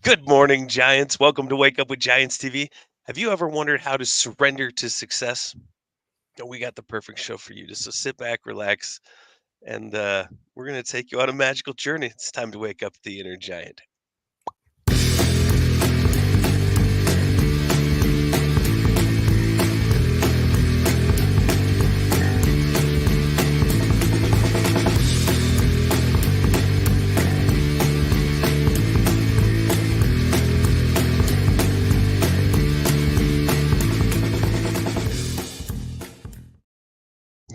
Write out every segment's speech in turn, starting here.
Good morning, Giants. Welcome to Wake Up with Giants TV. Have you ever wondered how to surrender to success? Oh, we got the perfect show for you. Just so sit back, relax, and we're going to take you on a magical journey. It's time to wake up the inner giant.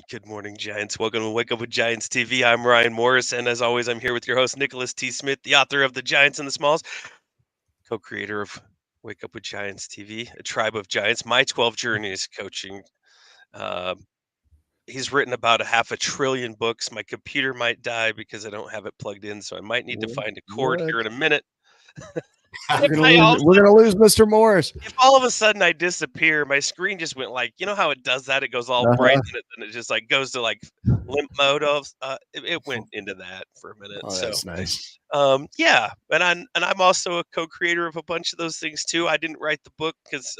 Good morning, Giants. Welcome to Wake Up with Giants TV. I'm Ryan Morris, and as always, I'm here with your host, Nicholas T. Smith, the author of The Giants and the Smalls, co creator of Wake Up with Giants TV, a tribe of giants, my 12 journeys coaching. Uh, he's written about a half a trillion books. My computer might die because I don't have it plugged in, so I might need to find a cord What? here in a minute. We're If gonna I lose. also We're gonna lose Mr. Morris. if all of a sudden I disappear, my screen just went like, you know how it does that? It goes all bright Uh-huh. and it just like goes to like limp mode of it went into that for a minute. Oh, So that's nice. yeah, and I'm also a co-creator of a bunch of those things too. I didn't write the book because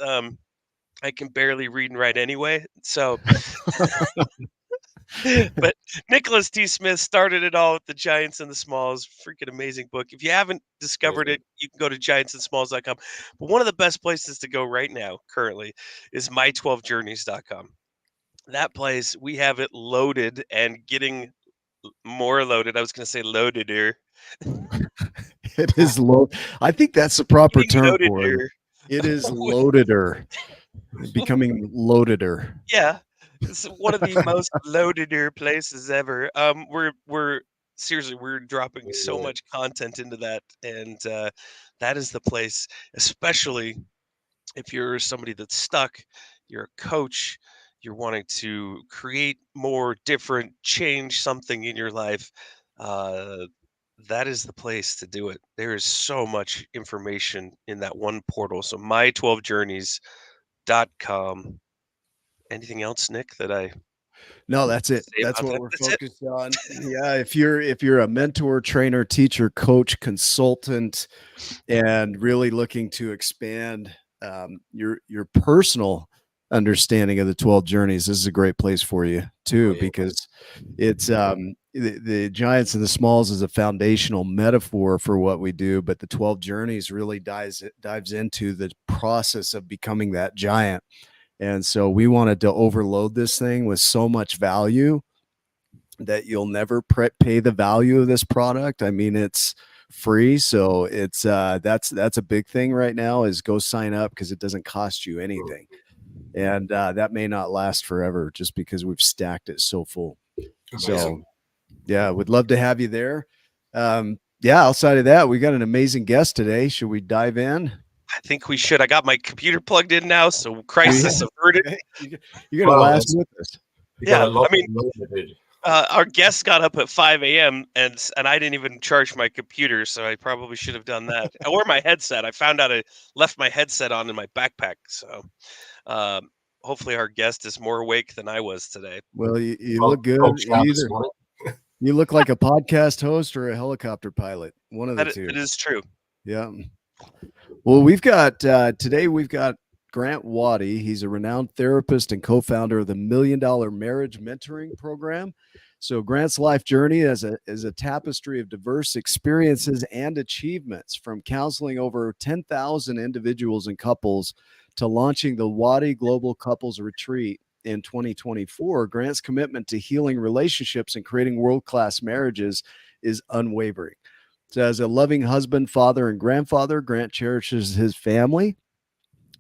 I can barely read and write anyway. So but Nicholas T. Smith started it all with the Giants and the Smalls. Freaking amazing book. If you haven't discovered it, you can go to giantsandsmalls.com. But one of the best places to go right now, currently, is my12journeys.com. That place, we have it loaded and getting more loaded. I was going to say loadeder. It is low. I think that's the proper Getting term for it. loadeder. It is loadeder. Becoming loadeder. Yeah. It's one of the most loadeder places ever. We're seriously we're dropping so much content into that, and that is the place, especially if you're somebody that's stuck, you're a coach, you're wanting to create more, different, change something in your life. Uh, that is the place to do it. There is so much information in that one portal. So my12journeys.com. Anything else, Nick, that I No, that's it. say That's about what that? we're That's it. focused on. Yeah, if you're a mentor, trainer, teacher, coach, consultant, and really looking to expand your personal understanding of the 12 journeys, this is a great place for you too, because it's the giants and the smalls is a foundational metaphor for what we do, but the 12 journeys really dives into the process of becoming that giant. And so we wanted to overload this thing with so much value that you'll never pay the value of this product. I mean, it's free, so it's that's a big thing right now, is go sign up because it doesn't cost you anything. And that may not last forever just because we've stacked it so full. Amazing. So yeah, would love to have you there. Yeah, outside of that, we got an amazing guest today. Should we dive in? I think we should. I got my computer plugged in now, so crisis averted. You're gonna last with us. Yeah, I mean, our guest got up at 5 a.m. and I didn't even charge my computer, so I probably should have done that. I wore my headset. I found out I left my headset on in my backpack, so hopefully our guest is more awake than I was today. Well, you look good. You look like a podcast host or a helicopter pilot. One of the two. It is true. Yeah. Well, we've got today we've got Grant Wattie. He's a renowned therapist and co-founder of the $1 Million Marriage Mentoring Program. So Grant's life journey is a tapestry of diverse experiences and achievements, from counseling over 10,000 individuals and couples to launching the Wattie Global Couples Retreat in 2024. Grant's commitment to healing relationships and creating world-class marriages is unwavering. So as a loving husband, father, and grandfather, Grant cherishes his family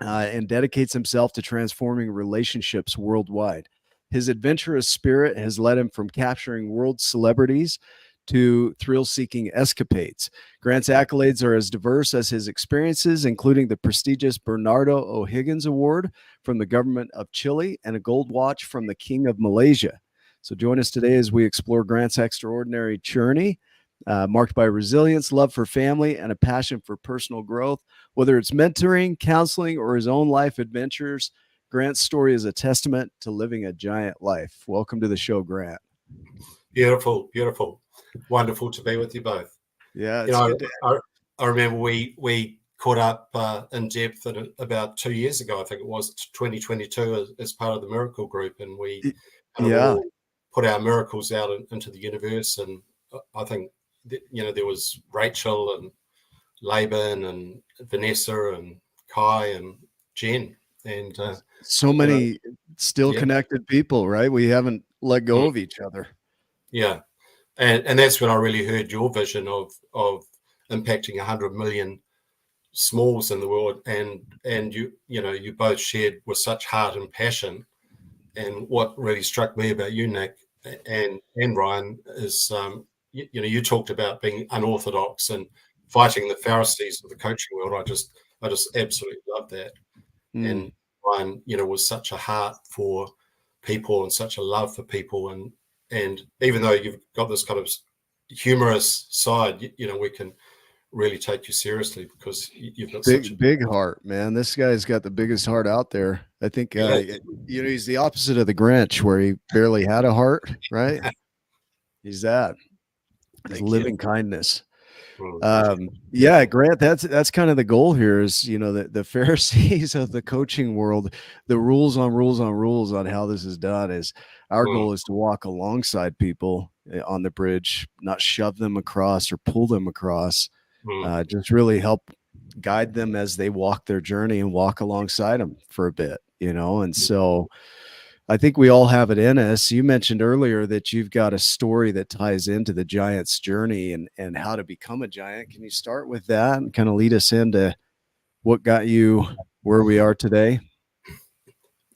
and dedicates himself to transforming relationships worldwide. His adventurous spirit has led him from capturing world celebrities to thrill-seeking escapades. Grant's accolades are as diverse as his experiences, including the prestigious Bernardo O'Higgins Award from the government of Chile and a gold watch from the King of Malaysia. So join us today as we explore Grant's extraordinary journey, marked by resilience, love for family, and a passion for personal growth. Whether it's mentoring, counseling, or his own life adventures, Grant's story is a testament to living a giant life. Welcome to the show, Grant. Beautiful, beautiful. Wonderful to be with you both. Yeah, it's good I remember we caught up in depth about 2 years ago. I think it was 2022 as part of the Miracle Group, and we kind of Yeah. all put our miracles out into the universe. And I think there was Rachel and Laban and Vanessa and Kai and Jen, and So you know, many still yeah, connected people, right? We haven't let go mm, of each other. yeah, and that's when I really heard your vision of impacting 100 million smalls in the world, and you both shared with such heart and passion. And what really struck me about you, Nick, and Ryan, is you talked about being unorthodox and fighting the Pharisees of the coaching world. I just absolutely love that. Mm. And Ryan, was such a heart for people and such a love for people, and even though you've got this kind of humorous side, we can really take you seriously because you've got such a Big heart, man. This guy's got the biggest heart out there. I think, yeah. he's the opposite of the Grinch, where he barely had a heart, right? He's that. He's Thank you. living kindness. Mm, Yeah, beautiful. Grant, that's kind of the goal here is, the Pharisees of the coaching world, the rules on rules on rules on how this is done is our Mm, goal is to walk alongside people on the bridge, not shove them across or pull them across. mm, Just really help guide them as they walk their journey and walk alongside them for a bit, and so I think we all have it in us. You mentioned earlier that you've got a story that ties into the giant's journey and how to become a giant. Can you start with that and kind of lead us into what got you where we are today?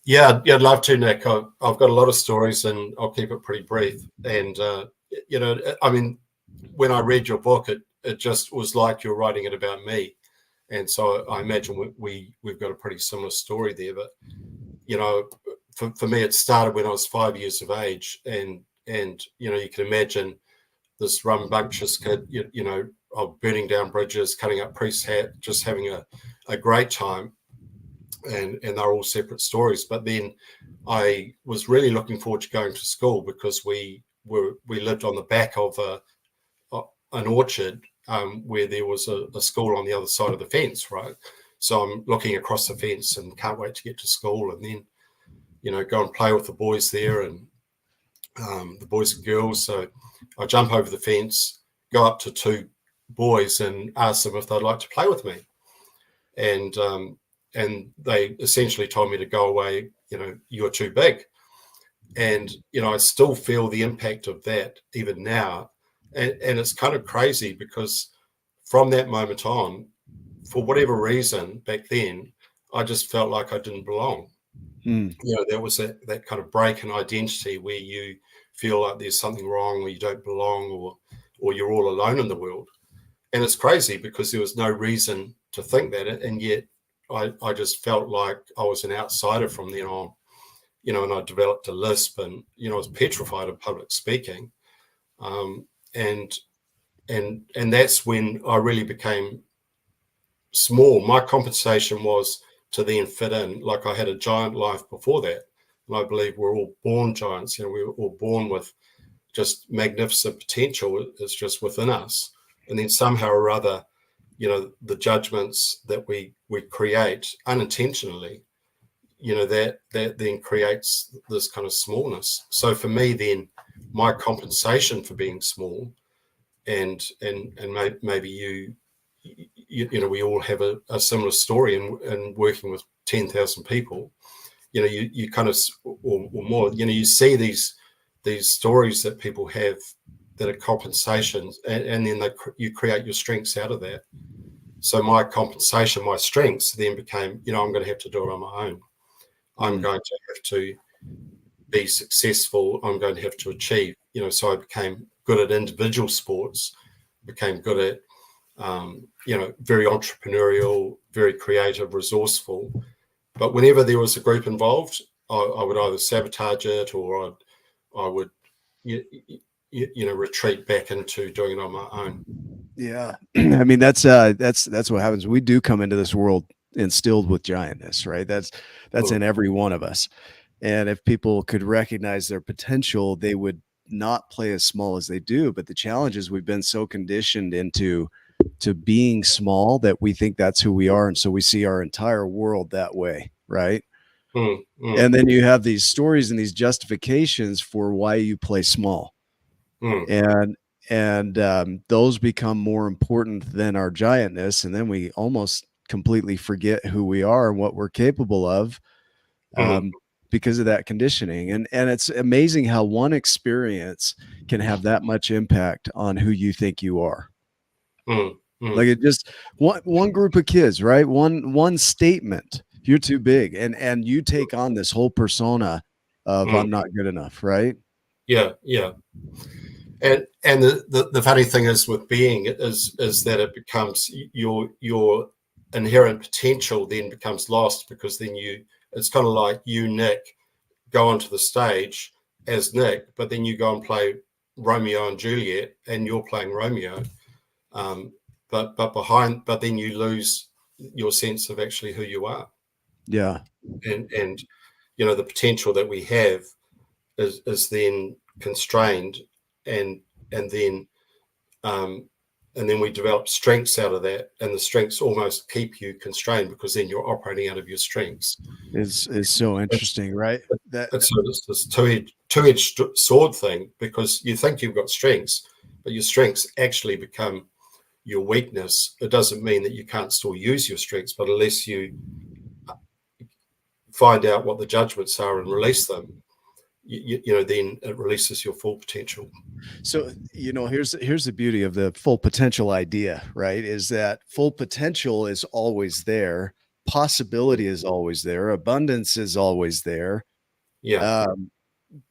yeah, I'd love to, Nick. I've got a lot of stories, and I'll keep it pretty brief. And I mean, when I read your book, it just was like you're writing it about me. And so I imagine we've got a pretty similar story there. But you know, for me, it started when I was 5 years of age, and you can imagine this rambunctious kid, of burning down bridges, cutting up priests' hat, just having a great time, and they're all separate stories. But then I was really looking forward to going to school because we lived on the back of an orchard, where there was a school on the other side of the fence, right? So I'm looking across the fence and can't wait to get to school, and then go and play with the boys there, and the boys and girls. So I jump over the fence, go up to two boys and ask them if they'd like to play with me, and they essentially told me to go away. You're too big. And I still feel the impact of that even now, and it's kind of crazy because from that moment on, for whatever reason back then, I just felt like I didn't belong. Hmm. There was that kind of break in identity where you feel like there's something wrong, or you don't belong, or you're all alone in the world. And it's crazy because there was no reason to think that, and yet I just felt like I was an outsider from then on. And I developed a lisp, and I was petrified of public speaking, um, and and that's when I really became small. My compensation was to then fit in. Like, I had a giant life before that, and I believe we're all born giants. We were all born with just magnificent potential. It's just within us, and then somehow or other, the judgments that we create unintentionally, that then creates this kind of smallness. So for me, then, my compensation for being small, and maybe we all have a similar story in working with 10,000 people. You kind of, or more, you see these stories that people have that are compensations, and then you create your strengths out of that. So my compensation, my strengths then became, I'm going to have to do it on my own. I'm Hmm. going to have to be successful. I'm going to have to achieve. So I became good at individual sports, became good at, very entrepreneurial, very creative, resourceful. But whenever there was a group involved, I would either sabotage it, or I would, retreat back into doing it on my own. Yeah. I mean, that's what happens. We do come into this world instilled with giantness, right? That's Mm, in every one of us. And if people could recognize their potential, they would not play as small as they do. But the challenge is we've been so conditioned into to being small that we think that's who we are. And so we see our entire world that way, right? And then you have these stories and these justifications for why you play small. And those become more important than our giantness. And then we almost completely forget who we are and what we're capable of because of that conditioning. And it's amazing how one experience can have that much impact on who you think you are. Like it just one group of kids, right? One statement, you're too big, and you take on this whole persona of I'm not good enough, right? Yeah. And the funny thing is with being is that it becomes your inherent potential then becomes lost, because then it's kind of like you, Nick, go onto the stage as Nick, but then you go and play Romeo and Juliet, and you're playing Romeo, but then you lose your sense of actually who you are. Yeah. And the potential that we have is then constrained, and then we develop strengths out of that, and the strengths almost keep you constrained, because then you're operating out of your strengths. Is so interesting, right? It's this two-edged sword thing, because you think you've got strengths, but your strengths actually become your weakness. It doesn't mean that you can't still use your strengths, but unless you find out what the judgments are and release them, then it releases your full potential. So, here's the beauty of the full potential idea, right? Is that full potential is always there. Possibility is always there. Abundance is always there. Yeah.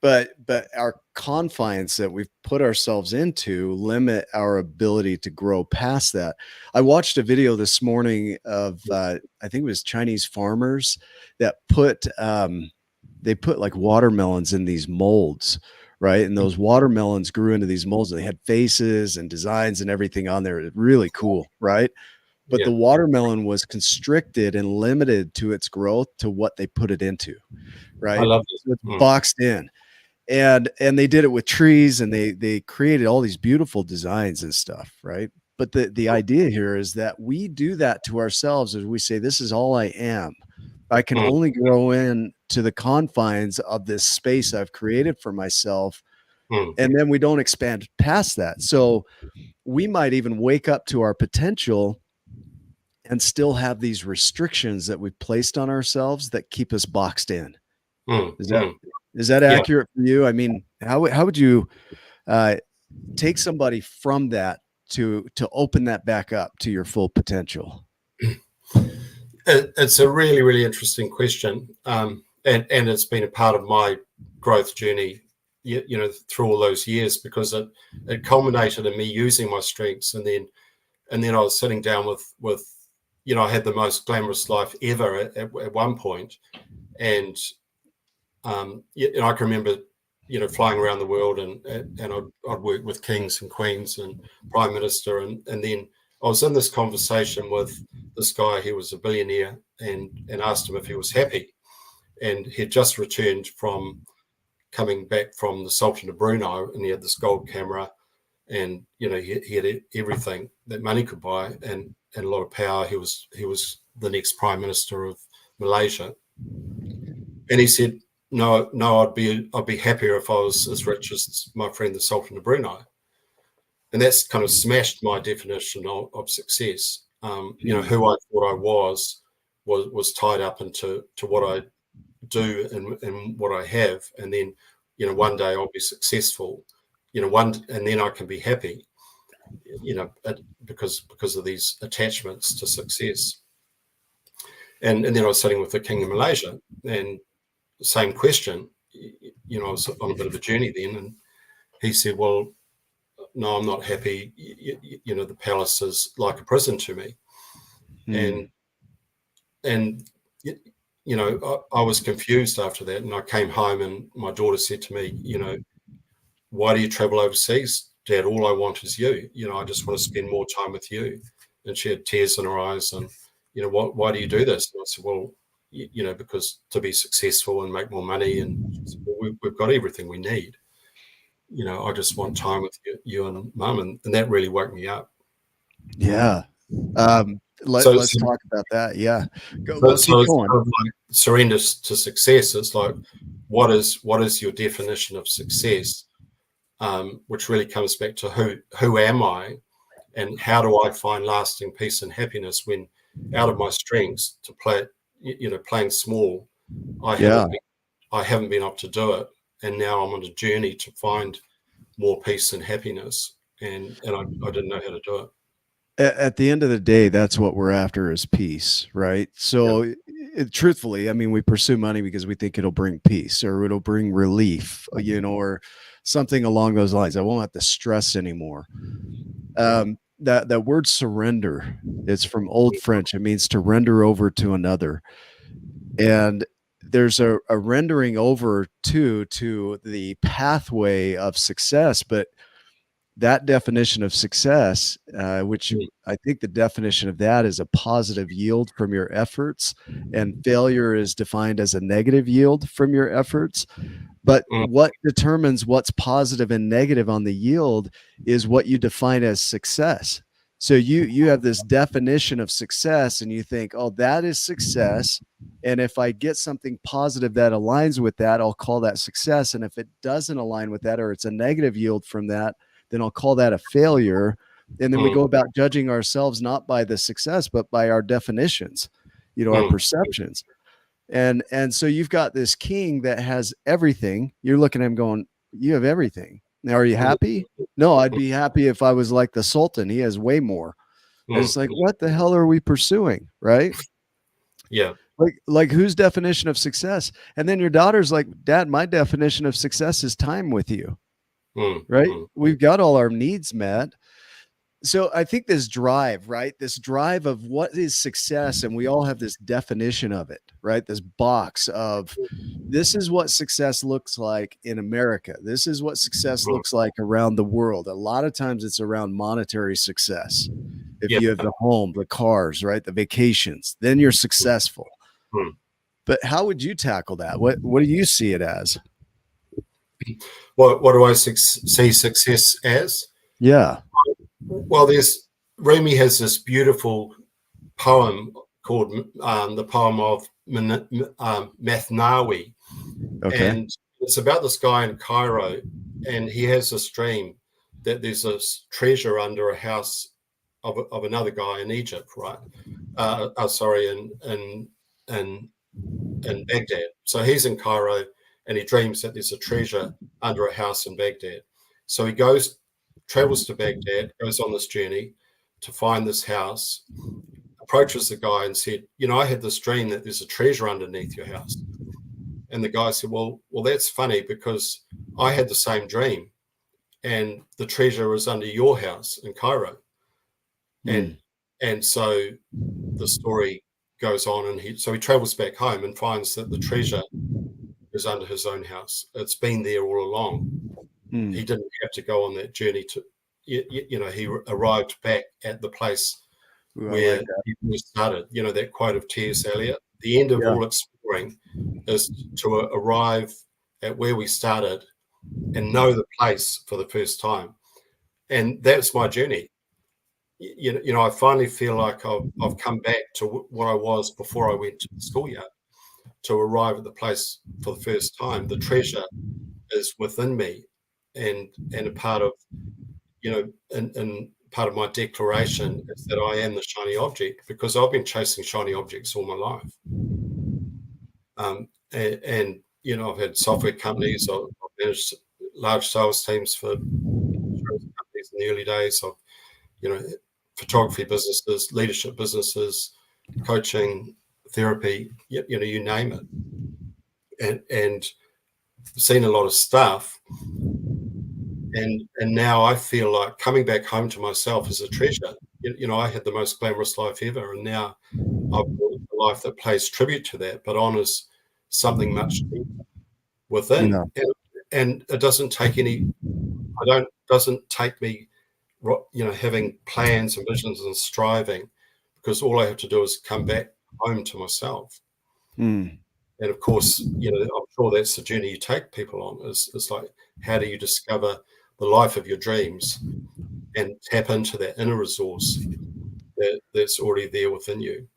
But our confines that we've put ourselves into limit our ability to grow past that. I watched a video this morning of I think it was Chinese farmers that put like watermelons in these molds, right? And those watermelons grew into these molds, and they had faces and designs and everything on there. Really cool, right? But the watermelon was constricted and limited to its growth to what they put it into, right? I love this. So it's boxed in. And they did it with trees, and they created all these beautiful designs and stuff, right? But the idea here is that we do that to ourselves, as we say, this is all I am. I can only grow in to the confines of this space I've created for myself. And then we don't expand past that. So we might even wake up to our potential and still have these restrictions that we've placed on ourselves that keep us boxed in. Is that accurate for you? I mean, how would you take somebody from that to open that back up to your full potential? It's a really, really interesting question. And it's been a part of my growth journey, through all those years, because it culminated in me using my strengths. And then I was sitting down with I had the most glamorous life ever at one point. And I can remember, flying around the world, and I'd work with kings and queens and prime minister. And then I was in this conversation with this guy. He was a billionaire, and asked him if he was happy. And he'd just returned from coming back from the Sultan of Brunei, and he had this gold camera, and he had everything that money could buy, and a lot of power. He was the next prime minister of Malaysia. And he said, no, I'd be happier if I was as rich as my friend the Sultan of Brunei. And that's kind of smashed my definition of success. Who I thought I was tied up into what I do and what I have, and then one day I'll be successful, and then I can be happy, because of these attachments to success. And then I was sitting with the King of Malaysia, and same question. I was on a bit of a journey then, and he said, "Well, no, I'm not happy. The palace is like a prison to me." And I was confused after that, and I came home, and my daughter said to me, "Why do you travel overseas, Dad? All I want is you. I just want to spend more time with you." And she had tears in her eyes, and why do you do this? And I said, "Well, because to be successful and make more money." And she said, "Well, we've got everything we need. I just want time with you and Mum," and that really woke me up. Yeah. So, Let's talk about that. Yeah. Go, so, well, keep so it's going. kind of like surrender to success. It's like, what is your definition of success? Which really comes back to who am I, and how do I find lasting peace and happiness when out of my strengths to play, playing small, I Yeah. haven't been, I haven't been able to do it, and now I'm on a journey to find more peace and happiness, and I didn't know how to do it. At the end of the day, that's what we're after is peace, right? Yeah. So, truthfully, I mean, we pursue money because we think it'll bring peace or it'll bring relief, or something along those lines. I won't have to stress anymore. That word surrender, it's from Old French. It means to render over to another, and there's a rendering over to the pathway of success, but that definition of success, which I think the definition of that is a positive yield from your efforts, and failure is defined as a negative yield from your efforts. But Mm, what determines what's positive and negative on the yield is what you define as success. So you have this definition of success and you think, oh, that is success. And if I get something positive that aligns with that, I'll call that success. And if it doesn't align with that or it's a negative yield from that, then I'll call that a failure. And then we mm, go about judging ourselves not by the success, but by our definitions, our mm, perceptions. And so you've got this king that has everything. You're looking at him going, you have everything. Now, are you mm, happy? No, I'd be happy if I was like the Sultan. He has way more. And mm. it's like, what the hell are we pursuing? Right? Yeah. Like whose definition of success? And then your daughter's like, Dad, my definition of success is time with you. Mm, Right? mm, We've got all our needs met. So I think this drive, right? This drive of what is success, and we all have this definition of it, right? This box of this is what success looks like in America. This is what success mm. looks like around the world. A lot of times it's around monetary success. If Yeah. you have the home, the cars, right? The vacations, then you're Mm, successful. mm. But how would you tackle that? What do you see it as? What do I see success as? Yeah. Well, there's Rumi has this beautiful poem called the poem of Mathnawi, Okay. and it's about this guy in Cairo, and he has this dream that there's this treasure under a house of another guy in Egypt, right? Sorry, in Baghdad. So he's in Cairo, and he dreams that there's a treasure under a house in Baghdad. So he travels to Baghdad, goes on this journey to find this house, approaches the guy and said, I had this dream that there's a treasure underneath your house. And the guy said, well, that's funny because I had the same dream and the treasure was under your house in Cairo. Mm. And so the story goes on, and he travels back home and finds that the treasure is under his own house. It's been there all along. Mm. He didn't have to go on that journey he arrived back at the place Ooh, I where like that. he started. That quote of T.S. Eliot, the end of Yeah. all exploring is to arrive at where we started and know the place for the first time. And that's my journey. I finally feel like I've come back to what I was before I went to the schoolyard, to arrive at the place for the first time. The treasure is within me, and a part of and part of my declaration is that I am the shiny object, because I've been chasing shiny objects all my life. And I've had software companies, I've managed large sales teams for insurance companies in the early days of photography businesses, leadership businesses, coaching, therapy, you name it, and seen a lot of stuff. And now I feel like coming back home to myself is a treasure. I had the most glamorous life ever, and now I've built a life that pays tribute to that, but honors something much deeper within. Yeah. And it doesn't take me, having plans and visions and striving, because all I have to do is come back home to myself. Mm. And of course, I'm sure that's the journey you take people on. It's like, how do you discover the life of your dreams and tap into that inner resource that's already there within you.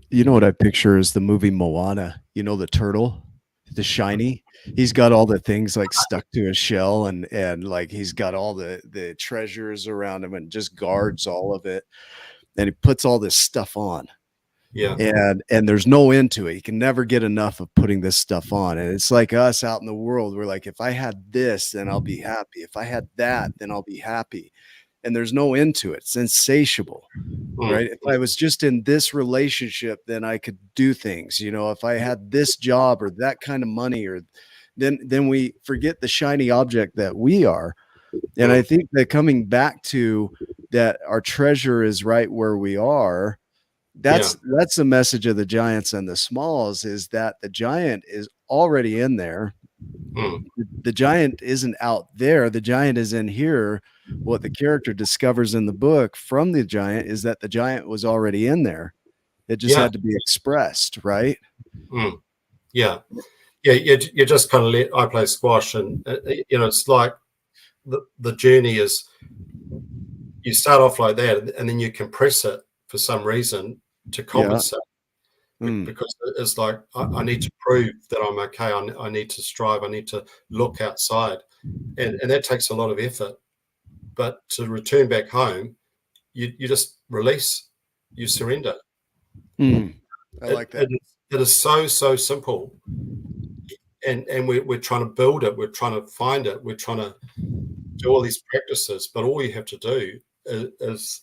You know what I picture is the movie Moana. You know, the turtle, the shiny. He's got all the things like stuck to his shell, and like he's got all the treasures around him and just guards all of it. And he puts all this stuff on. Yeah. And there's no end to it. You can never get enough of putting this stuff on. And it's like us out in the world. We're like, if I had this, then I'll be happy. If I had that, then I'll be happy. And there's no end to it. It's insatiable. Right. If I was just in this relationship, then I could do things. You know, if I had this job or that kind of money, or then we forget the shiny object that we are. And I think that coming back to that, our treasure is right where we are. That's the message of the giants and the smalls, is that the giant is already in there. The giant isn't out there. The giant is in here. What the character discovers in the book from the giant is that the giant was already in there. It just had to be expressed, right? Yeah. You just kind of I play squash, and you know, it's like the journey is, you start off like that, and then you compress it for some reason to compensate. Because it's like, I need to prove that I'm okay. I need to strive. I need to look outside, and that takes a lot of effort. But to return back home, you just release, you surrender. I like that. It is so simple, and we're trying to build it. We're trying to find it. We're trying to do all these practices. But all you have to do is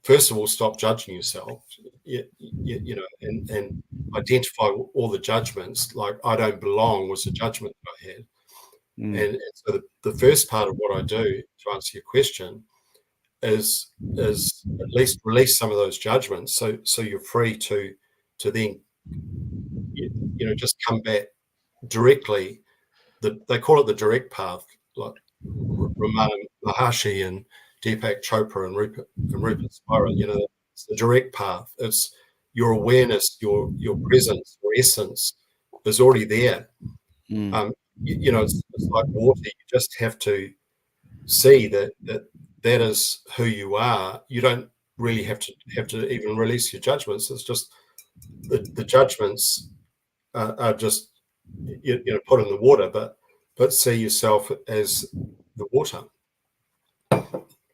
first of all, stop judging yourself, you know, and identify all the judgments. Like, I don't belong was a judgment that I had. And so the first part of what I do, to answer your question, is at least release some of those judgments, so you're free to then, you know, just come back directly. They call it the direct path, like Ramana Maharshi and Deepak Chopra and Rupert Spira. You know, it's the direct path. It's your awareness, your presence, your essence is already there. You know, it's like water. You just have to see that is who you are. You don't really have to even release your judgments. It's just the judgments are just, you know, put in the water, but see yourself as the water.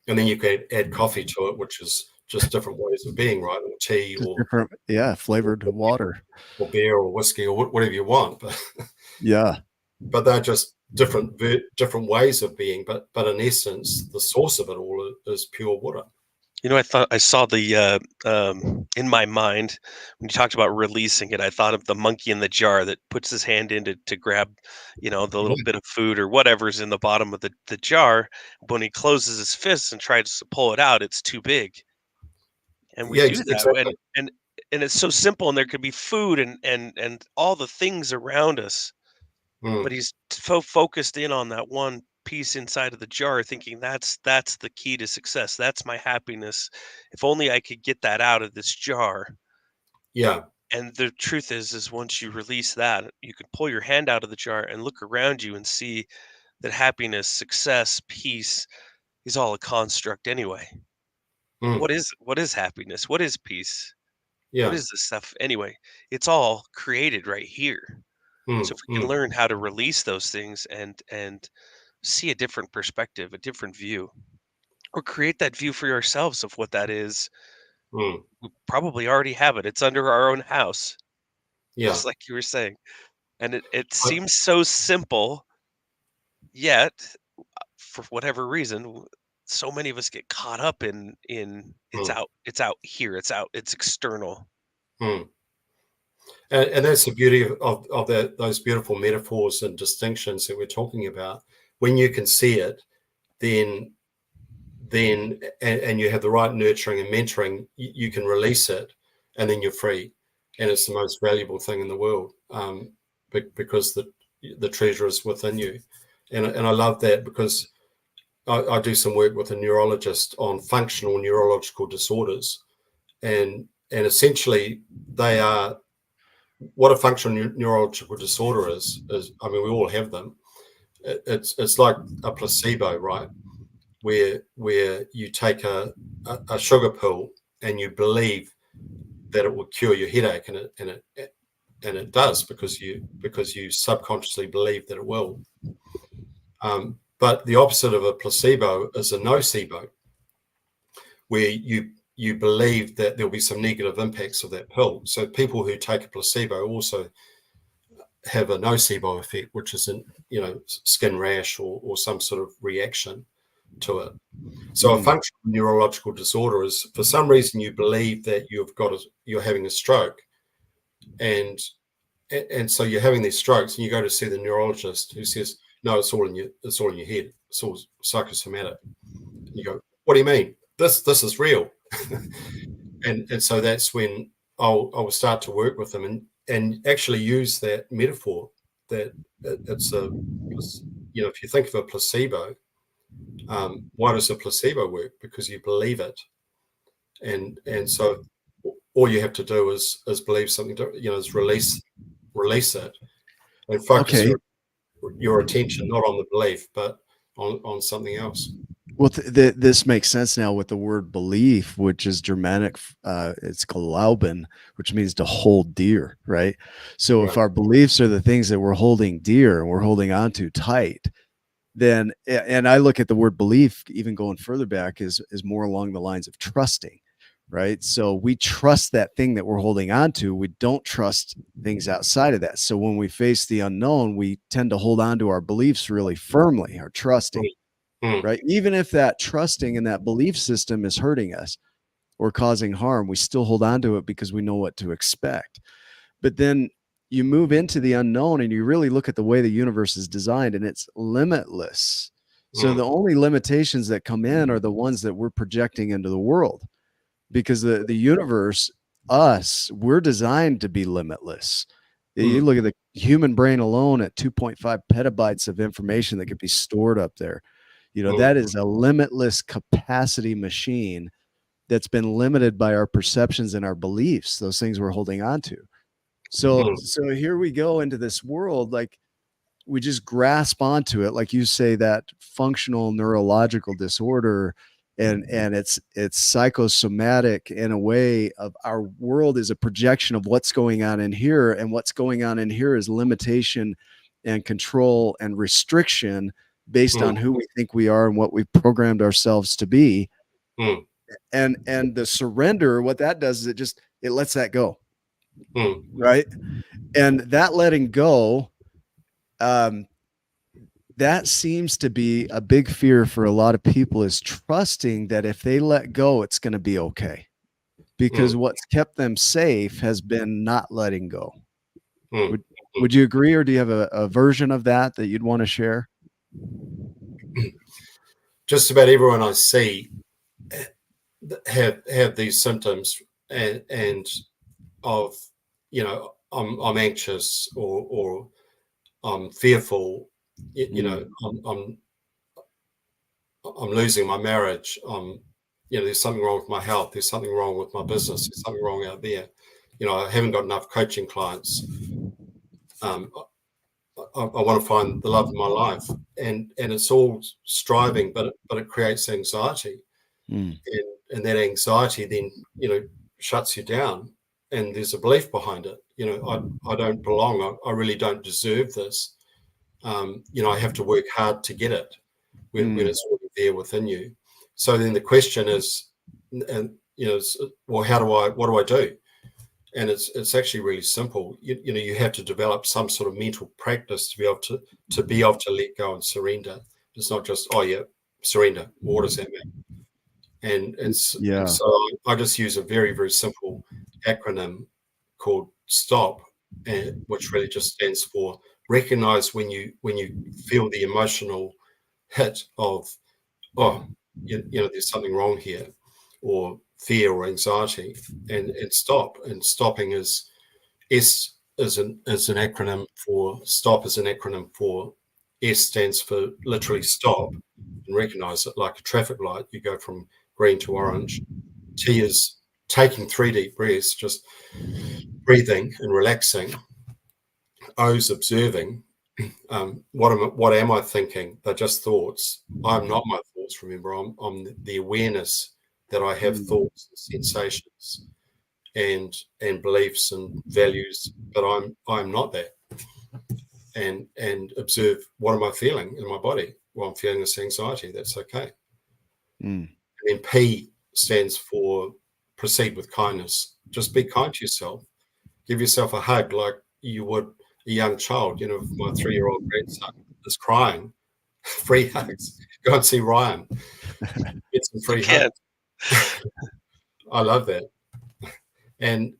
And then you can add coffee to it, which is just different ways of being, right? Or tea, just or different, flavored water, or beer, or whiskey, or whatever you want. But but they're just different ways of being. But in essence, the source of it all is pure water. You know, I thought I saw the in my mind when you talked about releasing it. I thought of the monkey in the jar that puts his hand in to grab, you know, the little bit of food or whatever's in the bottom of the jar. When he closes his fists and tries to pull it out, it's too big. And we do that, exactly. and it's so simple. And there could be food and all the things around us, but he's so focused in on that one piece inside of the jar, thinking that's the key to success. That's my happiness. If only I could get that out of this jar. Yeah. And the truth is once you release that, you can pull your hand out of the jar and look around you and see that happiness, success, peace is all a construct anyway. What is happiness? What is peace? What is this stuff anyway? It's all created right here. So if we can learn how to release those things and see a different perspective, a different view, or create that view for yourselves of what that is, we probably already have it. It's under our own house, just like you were saying. And it seems so simple, yet for whatever reason, so many of us get caught up in it's out here, it's external. And that's the beauty of those beautiful metaphors and distinctions that we're talking about. When you can see it, then and you have the right nurturing and mentoring, you can release it, and then you're free, and it's the most valuable thing in the world, because the treasure is within you. And I love that, because I do some work with a neurologist on functional neurological disorders, and essentially they are, what a functional neurological disorder is, I mean, we all have them. It's like a placebo, right? where you take a sugar pill and you believe that it will cure your headache, and it does, because you subconsciously believe that it will. But the opposite of a placebo is a nocebo, where you believe that there'll be some negative impacts of that pill. So people who take a placebo also have a nocebo effect, which is skin rash or some sort of reaction to it. So a functional neurological disorder is, for some reason, you believe that you're having a stroke, and so you're having these strokes, and you go to see the neurologist, who says, no, it's all in your head. It's all psychosomatic. And you go, what do you mean? This is real. and so that's when I'll start to work with them and actually use that metaphor, that it's if you think of a placebo, why does a placebo work? Because you believe it, and so all you have to do is believe something, is release it, and focus your attention not on the belief, but on something else. Well, this makes sense now with the word belief, which is Germanic. It's Glauben, which means to hold dear, right? So if our beliefs are the things that we're holding dear and we're holding on to tight, then, and I look at the word belief, even going further back, is more along the lines of trusting, right? So we trust that thing that we're holding on to. We don't trust things outside of that. So when we face the unknown, we tend to hold on to our beliefs really firmly, our trusting. Right? Even if that trusting and that belief system is hurting us or causing harm, we still hold on to it because we know what to expect. But then you move into the unknown and you really look at the way the universe is designed, and it's limitless. So the only limitations that come in are the ones that we're projecting into the world, because the universe, we're designed to be limitless. You look at the human brain alone at 2.5 petabytes of information that could be stored up there. That is a limitless capacity machine that's been limited by our perceptions and our beliefs, those things we're holding on to. So here we go into this world, like we just grasp onto it, like you say, that functional neurological disorder, and it's psychosomatic in a way of our world is a projection of what's going on in here, and what's going on in here is limitation and control and restriction based on who we think we are and what we've programmed ourselves to be. And the surrender, what that does is it lets that go. Right. And that letting go, that seems to be a big fear for a lot of people, is trusting that if they let go, it's going to be okay. Because what's kept them safe has been not letting go. Would you agree, or do you have a version of that you'd want to share? Just about everyone I see have these symptoms, and of I'm anxious, or I'm fearful. I'm losing my marriage. There's something wrong with my health. There's something wrong with my business. There's something wrong out there. I haven't got enough coaching clients. I want to find the love of my life, and it's all striving, but it creates anxiety, and that anxiety then shuts you down, and there's a belief behind it. I don't belong. I really don't deserve this. I have to work hard to get it when it's already there within you. So then the question is, well, what do I do? And it's actually really simple. You have to develop some sort of mental practice to be able to let go and surrender. It's not just, surrender. What does that mean? And so I just use a very, very simple acronym called STOP, which really just stands for recognize when you feel the emotional hit of, there's something wrong here, or fear or anxiety, and stop. And stopping is an acronym for STOP, is an acronym for S stands for literally stop and recognize it, like a traffic light. You go from green to orange. T is taking 3 deep breaths, just breathing and relaxing. O is observing. What am I thinking? They're just thoughts. I'm not my thoughts. thoughts. Remember, I'm the awareness that I have Mm. thoughts and sensations and beliefs and values, but I'm not that. And observe, what am I feeling in my body? Well, I'm feeling this anxiety. That's okay. Mm. And then P stands for proceed with kindness. Just be kind to yourself. Give yourself a hug like you would a young child. You know, if my 3-year-old grandson is crying, free hugs. Go and see Ryan. Get some You free can. hugs. I love that. And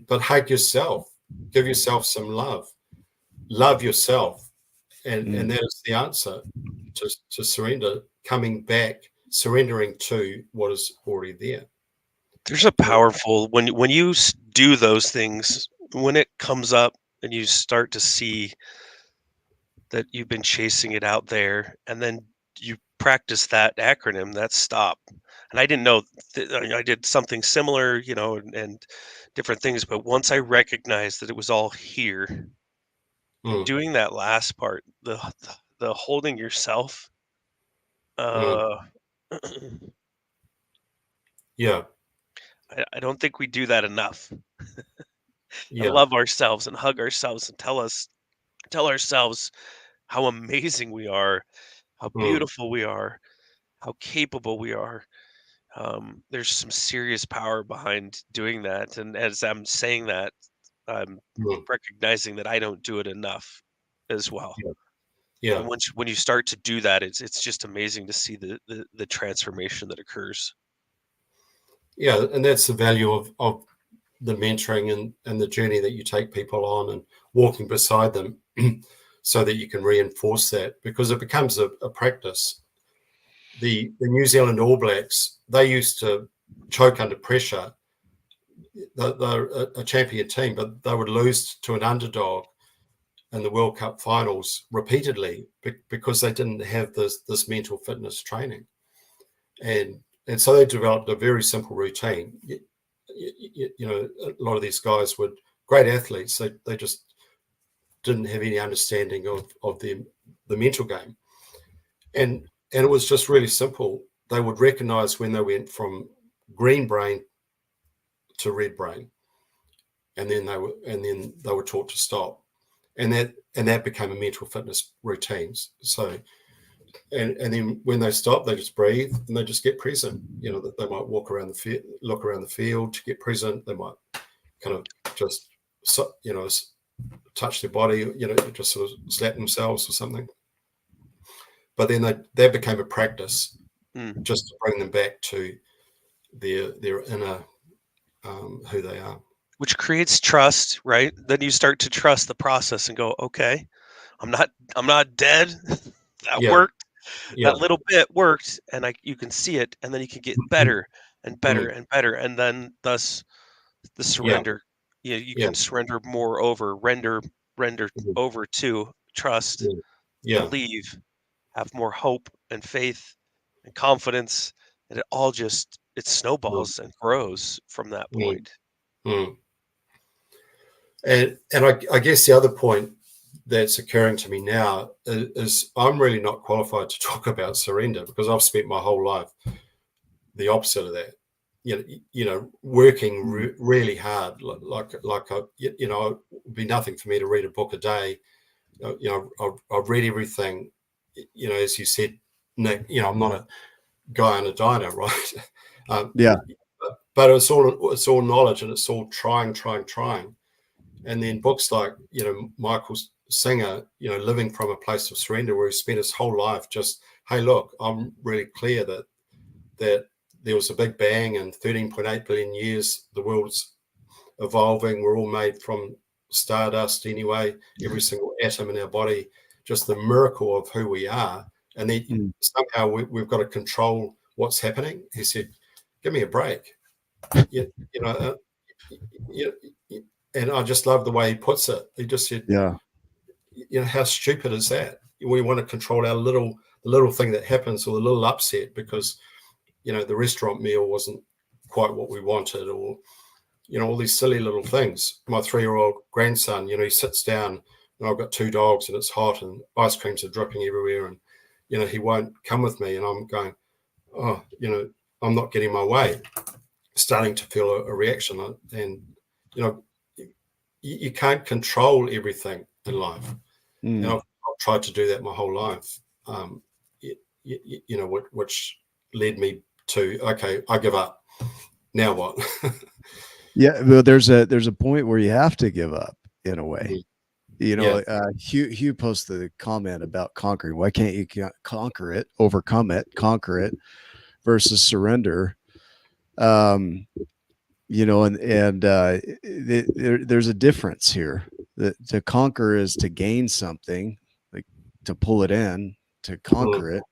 but hug yourself. Give yourself some love. Love yourself. And Mm. that is the answer to surrender, coming back, surrendering to what is already there. There's a powerful when you do those things, when it comes up and you start to see that you've been chasing it out there, and then you practice that acronym, that STOP. And I didn't know I did something similar, and different things, but once I recognized that it was all here, and Mm, doing that last part, the holding yourself, mm, uh, yeah, I don't think we do that enough. And yeah, love ourselves and hug ourselves and tell ourselves how amazing we are, how mm, beautiful we are, how capable we are. There's some serious power behind doing that, and as I'm saying that, I'm mm, recognizing that I don't do it enough as well. yeah, yeah, And when you start to do that, it's just amazing to see the transformation that occurs. yeah. And that's the value of the mentoring and the journey that you take people on, and walking beside them so that you can reinforce that, because it becomes a practice. The New Zealand All Blacks, they used to choke under pressure. They're a champion team, but they would lose to an underdog in the World Cup finals repeatedly because they didn't have this mental fitness training. And so they developed a very simple routine. A lot of these guys were great athletes. They just didn't have any understanding of the mental game. And it was just really simple. They would recognize when they went from green brain to red brain, and then they were taught to stop. And that became a mental fitness routine. So and then when they stop, they just breathe and they just get present. They might walk around look around the field to get present. They might kind of just touch their body, just sort of slap themselves or something. But then that became a practice, Mm. just to bring them back to their inner who they are. Which creates trust, right? Then you start to trust the process and go, okay, I'm not dead. That Yeah, worked. yeah, That little bit worked, and you can see it, and then you can get better and better mm, and better, and then thus the yeah, surrender. You yeah, can surrender more over, render mhm, over to trust, yeah, yeah, believe, have more hope and faith and confidence, and it mm, snowballs and grows from that mm, point. mm. And I guess the other point that's occurring to me now is I'm really not qualified to talk about surrender, because I've spent my whole life the opposite of that. Working Mm. really hard, it would be nothing for me to read a book a day. I've read everything. As you said, Nick, I'm not a guy on a diner, right? um, Yeah. but it's all knowledge, and it's all trying. And then books like, Michael Singer, Living from a Place of Surrender, where he spent his whole life just, hey, look, I'm really clear that there was a big bang, and 13.8 billion years, the world's evolving. We're all made from stardust anyway, every single atom in our body, just the miracle of who we are. And then Mm. somehow we've got to control what's happening. He said, give me a break. You, you know, uh, you, and I just love the way he puts it. He just said, Yeah. how stupid is that? We want to control the little thing that happens, or the little upset because, the restaurant meal wasn't quite what we wanted, or, all these silly little things. My 3-year-old grandson, he sits down, and I've got 2 dogs, and it's hot, and ice creams are dripping everywhere. And, he won't come with me. And I'm going, oh, I'm not getting my way, starting to feel a reaction. And, you can't control everything in life. And I've tried to do that my whole life, which led me to, okay, I give up. Now what? Yeah, well, there's a point where you have to give up in a way. Hugh posted a comment about conquering. Why can't you conquer it, overcome it, conquer it versus surrender? There's a difference here. To conquer is to gain something, like to pull it in, to conquer it,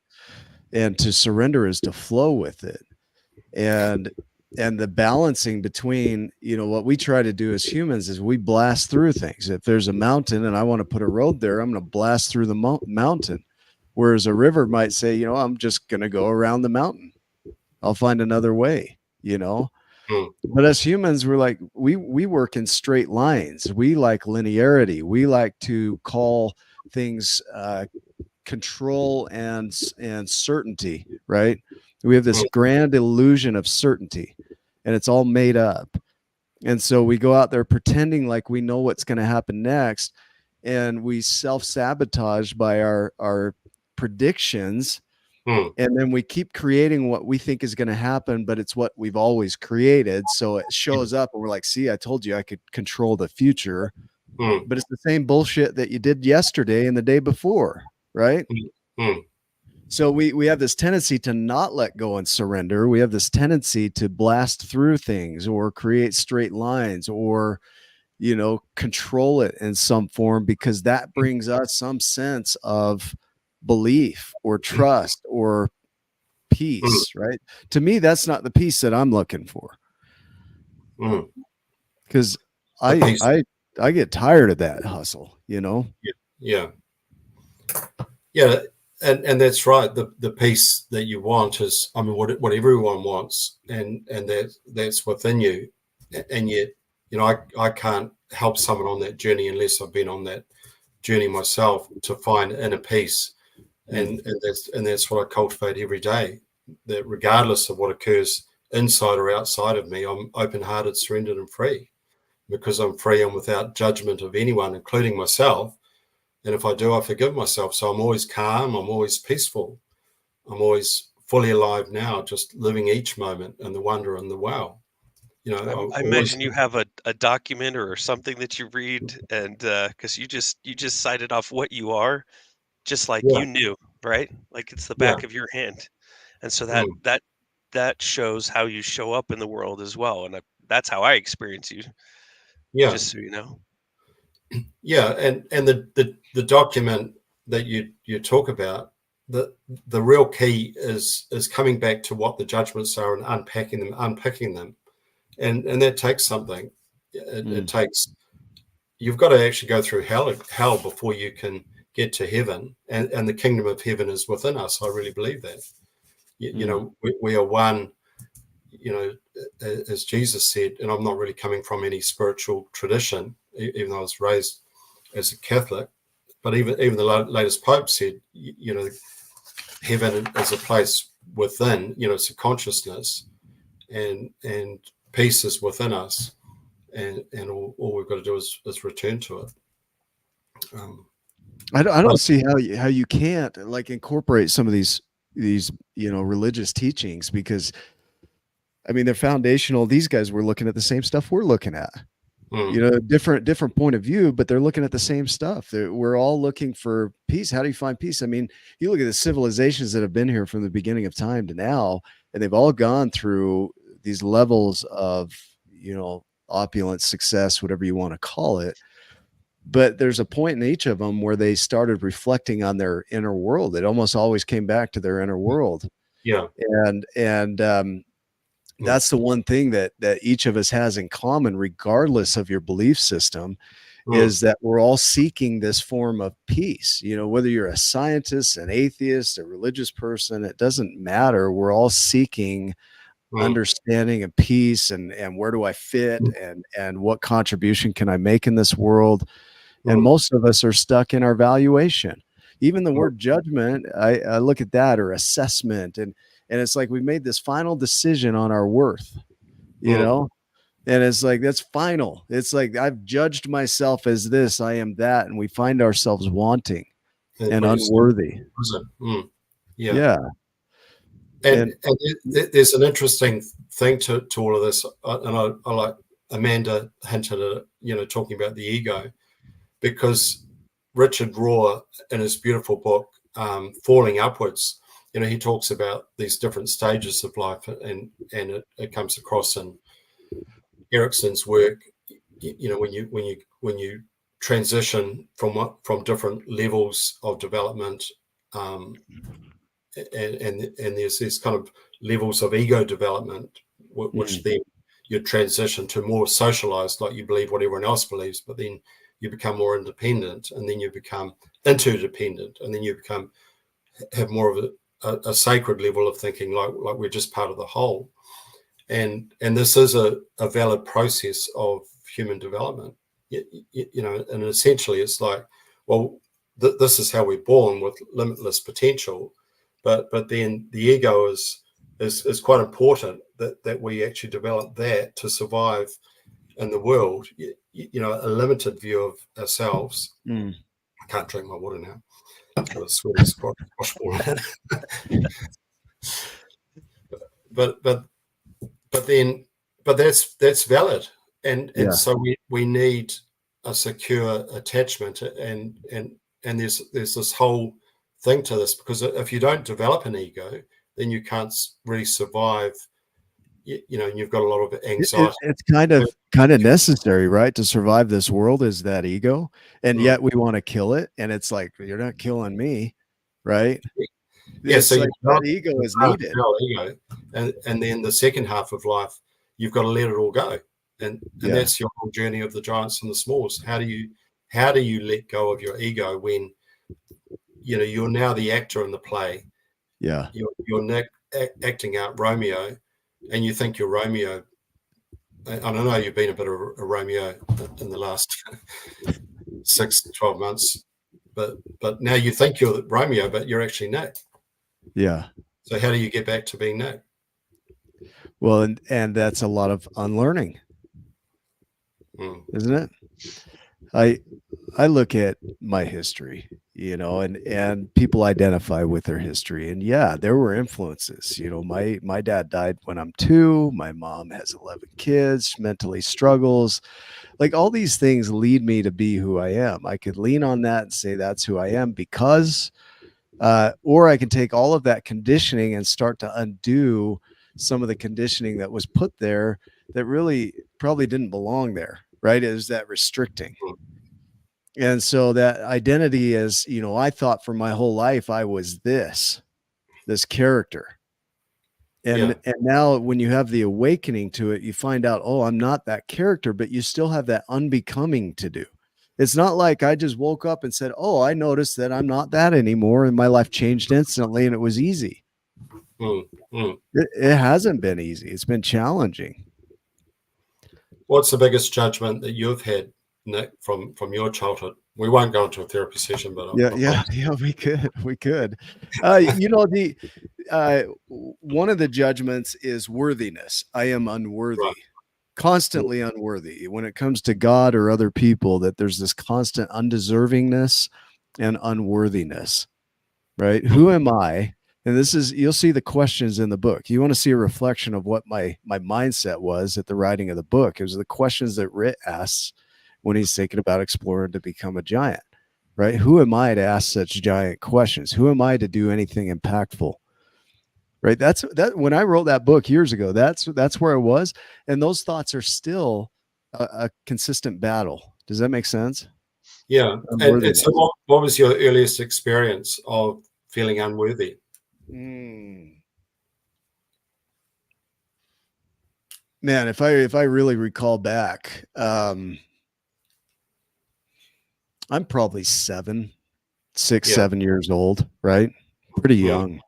and to surrender is to flow with it. And the balancing between, what we try to do as humans is we blast through things. If there's a mountain and I want to put a road there, I'm going to blast through the mountain. Whereas a river might say, I'm just going to go around the mountain. I'll find another way, But as humans, we're like, we work in straight lines. We like linearity. We like to call things control and certainty, right? We have this grand illusion of certainty, and it's all made up. And so we go out there pretending like we know what's going to happen next, and we self-sabotage by our predictions. And then we keep creating what we think is going to happen, but it's what we've always created. So it shows up and we're like, see, I told you I could control the future, but it's the same bullshit that you did yesterday and the day before, right? So we have this tendency to not let go and surrender. We have this tendency to blast through things or create straight lines or, control it in some form, because that brings us some sense of belief or trust or peace, right? To me, that's not the peace that I'm looking for. Because I get tired of that hustle, Yeah. And that's right. The peace that you want is, what everyone wants, and that's within you. And yet, I can't help someone on that journey unless I've been on that journey myself to find inner peace. And that's what I cultivate every day, that regardless of what occurs inside or outside of me, I'm open-hearted, surrendered, and free, because I'm free and without judgment of anyone, including myself. And if I do, I forgive myself. So I'm always calm. I'm always peaceful. I'm always fully alive now, just living each moment and the wonder and the wow. I imagine you have a document or something that you read, and because you just cited off what you are, just like Yeah, you knew, right? Like it's the yeah, back of your hand, and so that shows how you show up in the world as well. And that's how I experience you, yeah, just so you know. yeah. And the document that you talk about, the real key is coming back to what the judgments are and unpicking them, and that takes something. It takes, you've got to actually go through hell before you can get to heaven, and the kingdom of heaven is within us. I really believe that. We are one, as Jesus said. And I'm not really coming from any spiritual tradition, even though I was raised as a Catholic, but even the latest Pope said, heaven is a place within, it's a consciousness, and peace is within us, and all we've got to do is return to it. I don't see how you can't like incorporate some of these religious teachings, because they're foundational. These guys were looking at the same stuff we're looking at. Different point of view, but they're looking at the same stuff. We're all looking for peace. How do you find peace? You look at the civilizations that have been here from the beginning of time to now, and they've all gone through these levels of, opulence, success, whatever you want to call it. But there's a point in each of them where they started reflecting on their inner world. It almost always came back to their inner world. Yeah. And that's the one thing that each of us has in common, regardless of your belief system, is that we're all seeking this form of peace. Whether you're a scientist, an atheist, a religious person, it doesn't matter. We're all seeking understanding and peace, and where do I fit, and what contribution can I make in this world? And most of us are stuck in our valuation. Even the word judgment, I look at that, or assessment, and it's like we made this final decision on our worth, you know. And it's like, that's final. It's like, I've judged myself as this, I am that. And we find ourselves wanting and unworthy. Yeah. Yeah. And there's an interesting thing to all of this. And I like Amanda hinted at it, you know, talking about the ego, because Richard Rohr, in his beautiful book, Falling Upwards, you know, he talks about these different stages of life, and it comes across in Erickson's work, you know, when you transition from different levels of development, and there's these kind of levels of ego development, which then you transition to more socialized, like you believe what everyone else believes, but then you become more independent, and then you become interdependent, and then you have more of a sacred level of thinking, like we're just part of the whole. And this is a valid process of human development, you know, and essentially it's like, well, this is how we're born, with limitless potential, but then the ego is quite important, that we actually develop that to survive in the world, you know, a limited view of ourselves. I can't drink my water now. I've got a sweaty squash ball in it. but that's valid, and so we need a secure attachment, and there's this whole thing to this, because if you don't develop an ego, then you can't really survive, you know, and you've got a lot of anxiety. It's kind of necessary, right, to survive this world, is that ego, and yet we want to kill it, and it's like, you're not killing me, right? Yeah, it's so like that ego is needed, ego, and then the second half of life, you've got to let it all go, and that's your whole journey of the giants and the smalls. How do you let go of your ego when, you know, you're now the actor in the play? Yeah, you're acting out Romeo, and you think you're Romeo. I don't know, you've been a bit of a Romeo in the last 6-12 months, but now you think you're Romeo, but you're actually Nick. Yeah. So how do you get back to being Nick? Well, and that's a lot of unlearning, isn't it? I look at my history, you know, and people identify with their history, and yeah, there were influences. You know, my dad died when I'm 2. My mom has 11 kids, mentally struggles. Like, all these things lead me to be who I am. I could lean on that and say that's who I am because, or I can take all of that conditioning and start to undo some of the conditioning that was put there that really probably didn't belong there, right? It was that restricting. And so that identity is, you know, I thought for my whole life I was this character. And now when you have the awakening to it, you find out, oh, I'm not that character, but you still have that unbecoming to do. It's not like I just woke up and said, oh, I noticed that I'm not that anymore, and my life changed instantly and it was easy. It hasn't been easy. It's been challenging. What's the biggest judgment that you've had, Nick, from your childhood? We won't go into a therapy session, but yeah, we could. You know, one of the judgments is worthiness. I am unworthy. Right. Constantly unworthy when it comes to God or other people, that there's this constant undeservingness and unworthiness, right? Who am I? And this is, you'll see the questions in the book. You want to see a reflection of what my mindset was at the writing of the book. It was the questions that Rit asks when he's thinking about exploring to become a giant, right? Who am I to ask such giant questions? Who am I to do anything impactful? Right. That's when I wrote that book years ago, that's where I was. And those thoughts are still a consistent battle. Does that make sense? Yeah. And so what was your earliest experience of feeling unworthy? Man, if I really recall back, I'm probably 7 years old, right? Pretty young.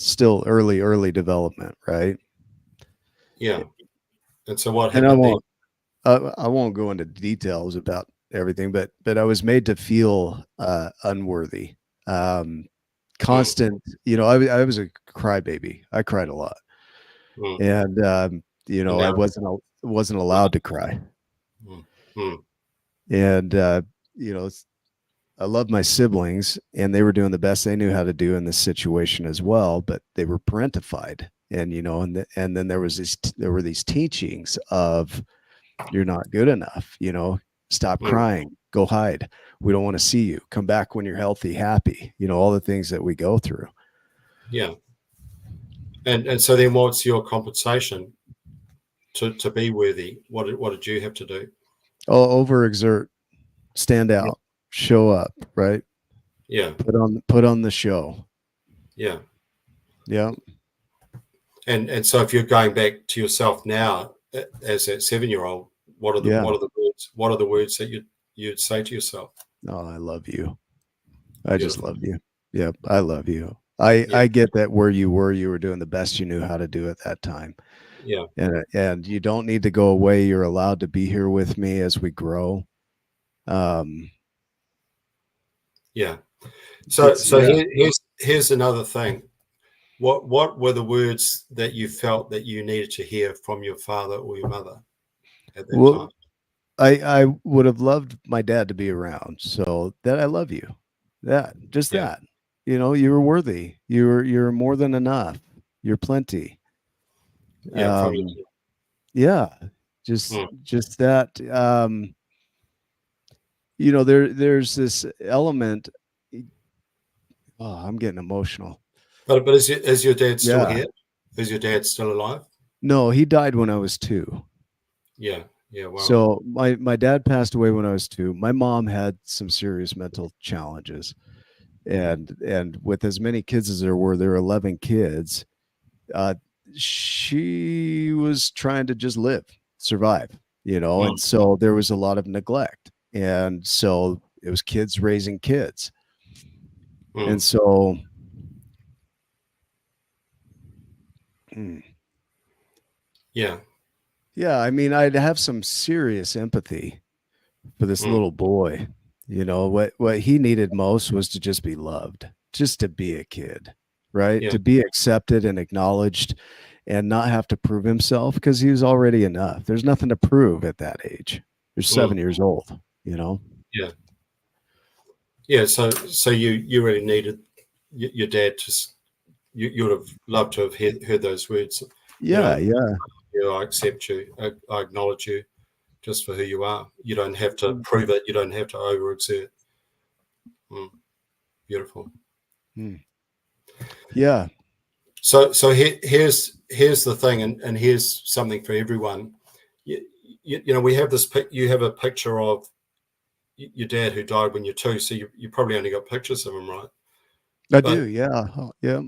Still early development, right? Yeah. And so what happened? And I won't go into details about everything, but I was made to feel unworthy, mm, constant, I was a crybaby. I cried a lot. mm. And, And I now, wasn't allowed to cry. mm, mm, And, I love my siblings, and they were doing the best they knew how to do in this situation as well, but they were parentified. And, and then there were these teachings of, you're not good enough, stop mm. crying, go hide. We don't want to see you. Come back when you're healthy, happy, all the things that we go through. Yeah. And so then what's your compensation to be worthy? What did you have to do? Oh, overexert, stand Yeah. out, show up, right? Yeah. Put on the show. Yeah. Yeah. And so if you're going back to yourself now as that 7-year-old, what are the Yeah. words that you'd say to yourself? Oh, I love you. I just Beautiful. love you. Yep. I love you. I Yeah. get that where you were doing the best you knew how to do at that time. Yeah. And you don't need to go away. You're allowed to be here with me as we grow. Yeah. So Yeah. here's another thing. What were the words that you felt that you needed to hear from your father or your mother at that Well, time? I would have loved my dad to be around. So that I love you. Just Yeah. that. You're worthy. You're more than enough. You're plenty. Yeah. From your Yeah. Just mm, just that. There's this element. Oh, I'm getting emotional. but is your dad still Yeah. here? Is your dad still alive? No, he died when I was 2. Yeah. Yeah. Wow. So my dad passed away when I was 2. My mom had some serious mental challenges. And with as many kids as there were 11 kids, uh, she was trying to just live, survive, Mm, and so there was a lot of neglect. And so it was kids raising kids. And mm, so, hmm, yeah. yeah, I mean, I'd have some serious empathy for this Mm, little boy. What he needed most was to just be loved, just to be a kid, right? yeah. To be accepted and acknowledged and not have to prove himself because he was already enough. There's nothing to prove at that age. You're Mm, 7 years old. yeah. Yeah. So you really needed your dad to. You would have loved to have heard those words. You Yeah, know, yeah. I accept you. I acknowledge you just for who you are. You don't have to Mm, prove it. You don't have to overexert. Mm, beautiful. mm. Yeah. So here's the thing, and here's something for everyone. We have this. You have a picture of your dad who died when you're 2, so you probably only got pictures of him, right? I do. But Yeah. Oh, yeah.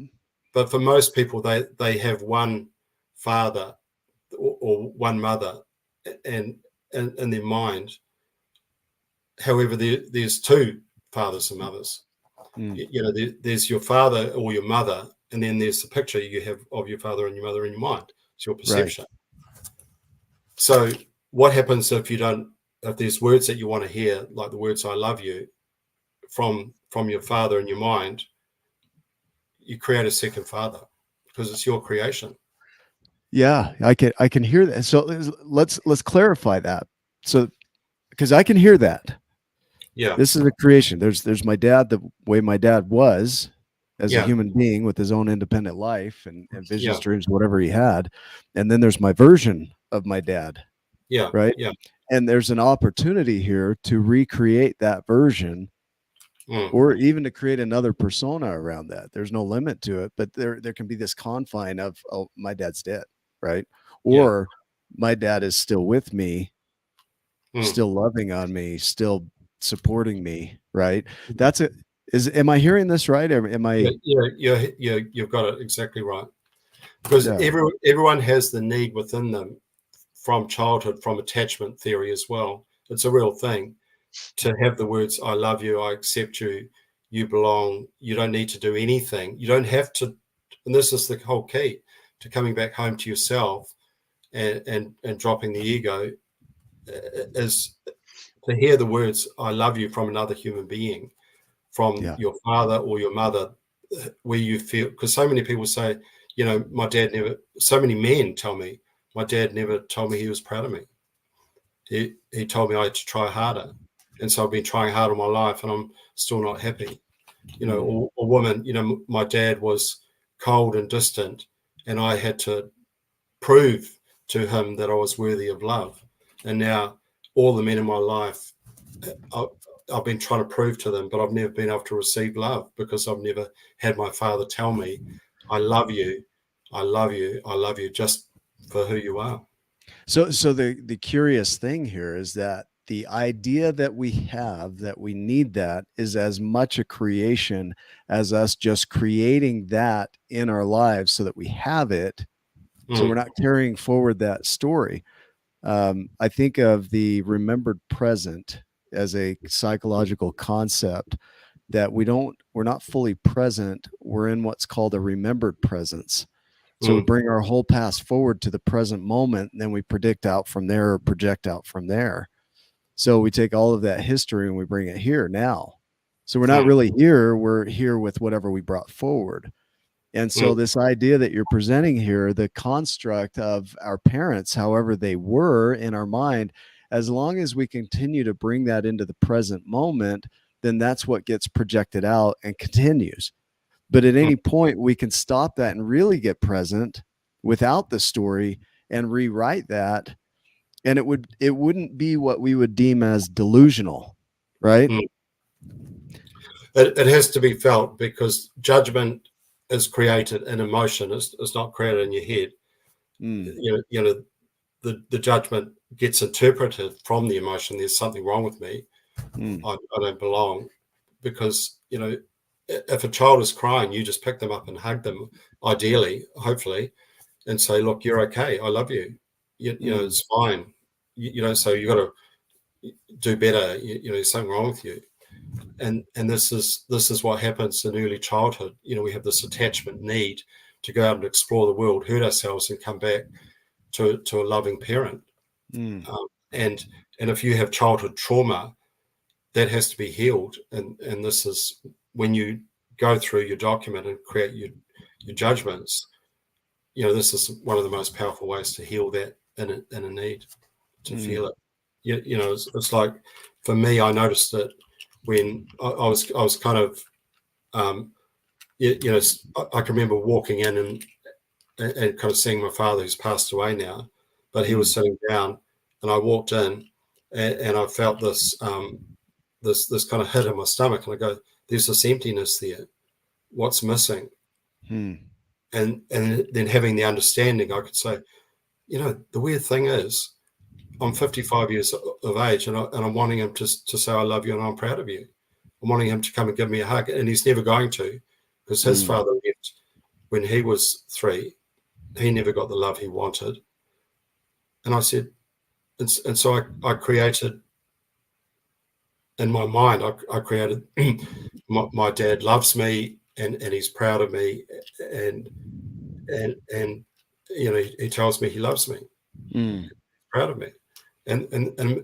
for most people, they have one father or one mother, and in their mind. However, there's 2 fathers and mothers. Mm, There's your father or your mother, and then there's the picture you have of your father and your mother in your mind. It's your right. perception. So what happens if there's words that you want to hear, like the words "I love you" from your father in your mind? You create a second father because it's your creation. Yeah, I can hear that. So let's clarify that. So because I can hear that. Yeah, This is a creation. There's my dad, the way my dad was as a yeah, human being with his own independent life and visions, yeah, dreams, whatever he had. And then there's my version of my dad, yeah, right? yeah. And there's an opportunity here to recreate that version Mm, or even to create another persona around that. There's no limit to it, but there can be this confine of, oh, my dad's dead, right? yeah. Or my dad is still with me, Mm. still loving on me, still supporting me, right? That's it. Am I hearing this right? Or am Yeah, I? you've got it exactly right. Because Yeah, everyone has the need within them from childhood, from attachment theory as well. It's a real thing to have the words "I love you," "I accept you," "You belong." You don't need to do anything. You don't have to. And this is the whole key to coming back home to yourself and dropping the ego is to hear the words "I love you" from another human being. from Yeah. your father or your mother, where you feel, because so many people say, my dad never, so many men tell me, my dad never told me he was proud of me. He told me I had to try harder. And so I've been trying hard all my life and I'm still not happy. Or woman, my dad was cold and distant and I had to prove to him that I was worthy of love. And now all the men in my life, I've been trying to prove to them, but I've never been able to receive love because I've never had my father tell me, I love you, I love you, I love you just for who you are. So the curious thing here is that the idea that we have that we need that is as much a creation as us just creating that in our lives so that we have it. So we're not carrying forward that story. I think of the remembered present as a psychological concept that we're not fully present. We're in what's called a remembered presence. So we bring our whole past forward to the present moment, and then we predict out from there or project out from there. So we take all of that history and we bring it here now. So we're not really here. We're here with whatever we brought forward. And so this idea that you're presenting here, the construct of our parents, however they were in our mind, as long as we continue to bring that into the present moment, then that's what gets projected out and continues. But at any point, we can stop that and really get present without the story and rewrite that. And it wouldn't be what we would deem as delusional, right? It has to be felt because judgment is created in emotion. It's not created in your head. The judgment gets interpreted from the emotion. There's something wrong with me. I don't belong. Because, if a child is crying, you just pick them up and hug them, ideally, hopefully, and say, look, you're okay. I love you. It's fine. So you got to do better. There's something wrong with you. And this is what happens in early childhood. We have this attachment need to go out and explore the world, hurt ourselves, and come back to a loving parent. And if you have childhood trauma, that has to be healed. And this is when you go through your document and create your judgments. This is one of the most powerful ways to heal that in a need, to feel it. It's like, for me, I noticed it when I was kind of, I can remember walking in and kind of seeing my father, who's passed away now, but he was sitting down, and I walked in and I felt this this kind of hit in my stomach, and I go, there's this emptiness there. What's missing? And then having the understanding, I could say, the weird thing is, I'm 55 years of age, and I'm wanting him to say I love you and I'm proud of you. I'm wanting him to come and give me a hug, and he's never going to, because his father left when he was 3. He never got the love he wanted. And I said, and so I created, in my mind, I created, my dad loves me and he's proud of me, and he tells me he loves me, proud of me. And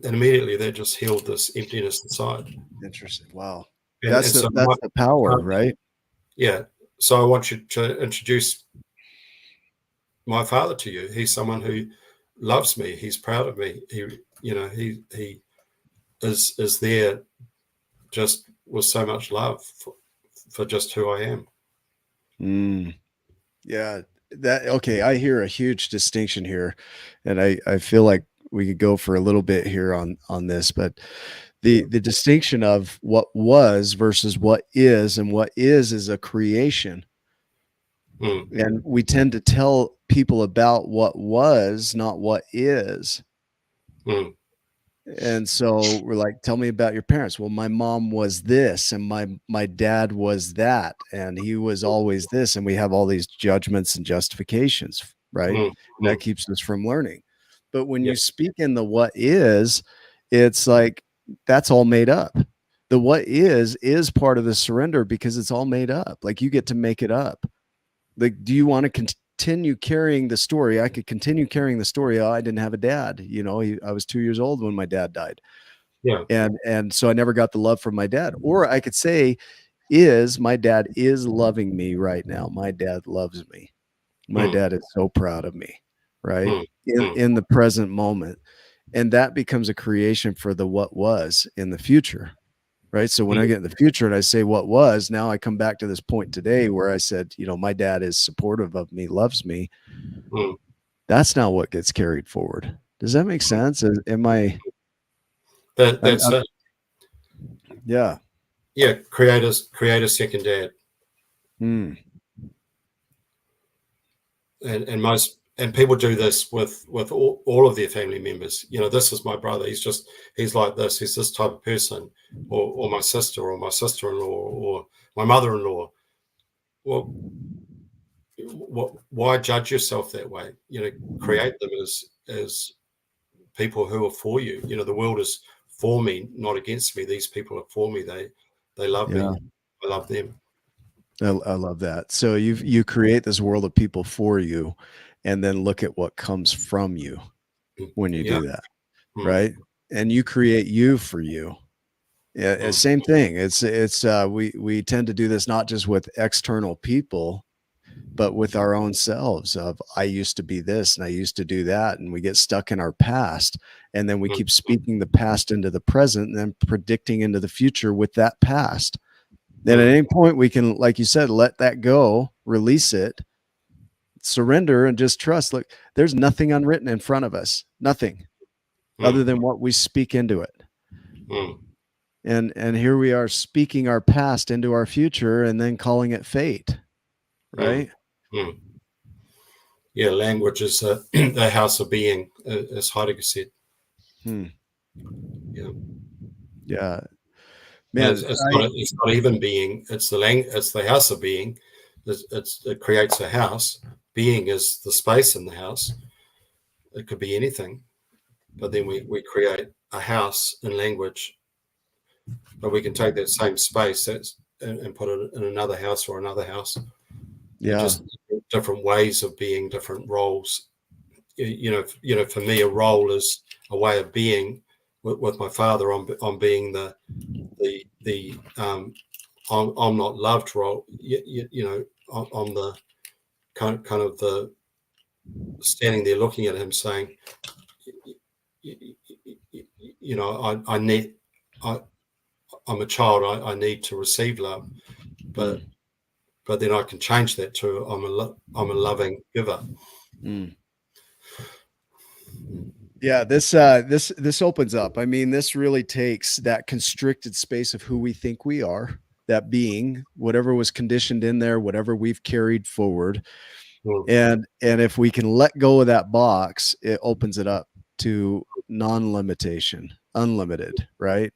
immediately that just healed this emptiness inside. Interesting. Wow. That's the power, right? Yeah. So I want you to introduce my father to you. He's someone who loves me. He's proud of me. He is there just with so much love for just who I am. Yeah. Okay. I hear a huge distinction here, and I feel like we could go for a little bit here on this, but the distinction of what was versus what is, and what is a creation. And we tend to tell people about what was, not what is. And so we're like, tell me about your parents. Well, my mom was this, and my dad was that, and he was always this, and we have all these judgments and justifications, right? And that keeps us from learning. But when you speak in the what is, it's like that's all made up. The what is part of the surrender because it's all made up. Like, you get to make it up. Like, do you want to continue carrying the story? I could continue carrying the story. Oh, I didn't have a dad. I was 2 years old when my dad died. Yeah. And so I never got the love from my dad. Or I could say, is my dad is loving me right now. My dad loves me. My dad is so proud of me, right? In the present moment. And that becomes a creation for the what was in the future, right? So when I get in the future and I say what was, now I come back to this point today where I said, my dad is supportive of me, loves me. That's now what gets carried forward. Does that make sense? Am I? That's it. Yeah. Yeah. Create a second dad. And people do this with all of their family members. This is my brother. He's like this. He's this type of person, or my sister, or my sister-in-law, or my mother-in-law. Well, why judge yourself that way? Create them as people who are for you. The world is for me, not against me. These people are for me. They love me. I love them. I love that. So you create this world of people for you, and then look at what comes from you when you do that, right? And you create you for you. Yeah, same thing. It's we tend to do this not just with external people, but with our own selves. Of I used to be this and I used to do that, and we get stuck in our past, and then we keep speaking the past into the present, and then predicting into the future with that past. Then at any point we can, like you said, let that go, release it, surrender, and just trust. Look, there's nothing unwritten in front of us, nothing other than what we speak into it. And here we are speaking our past into our future and then calling it fate, right? Yeah, language is the house of being, as Heidegger said. Yeah. Man, it's not even being. It's the house of being. It creates a house. Being is the space in the house. It could be anything, but then we create a house in language. But we can take that same space and put it in another house or another house. Yeah. Just different ways of being, different roles. For me, a role is a way of being. With my father, I'm being the I'm not loved role. I'm the kind of the standing there looking at him saying, I'm a child. I need to receive love, but then I can change that to I'm a loving giver. Yeah, this opens up. I mean, this really takes that constricted space of who we think we are, that being, whatever was conditioned in there, whatever we've carried forward. And if we can let go of that box, it opens it up to non-limitation, unlimited, right?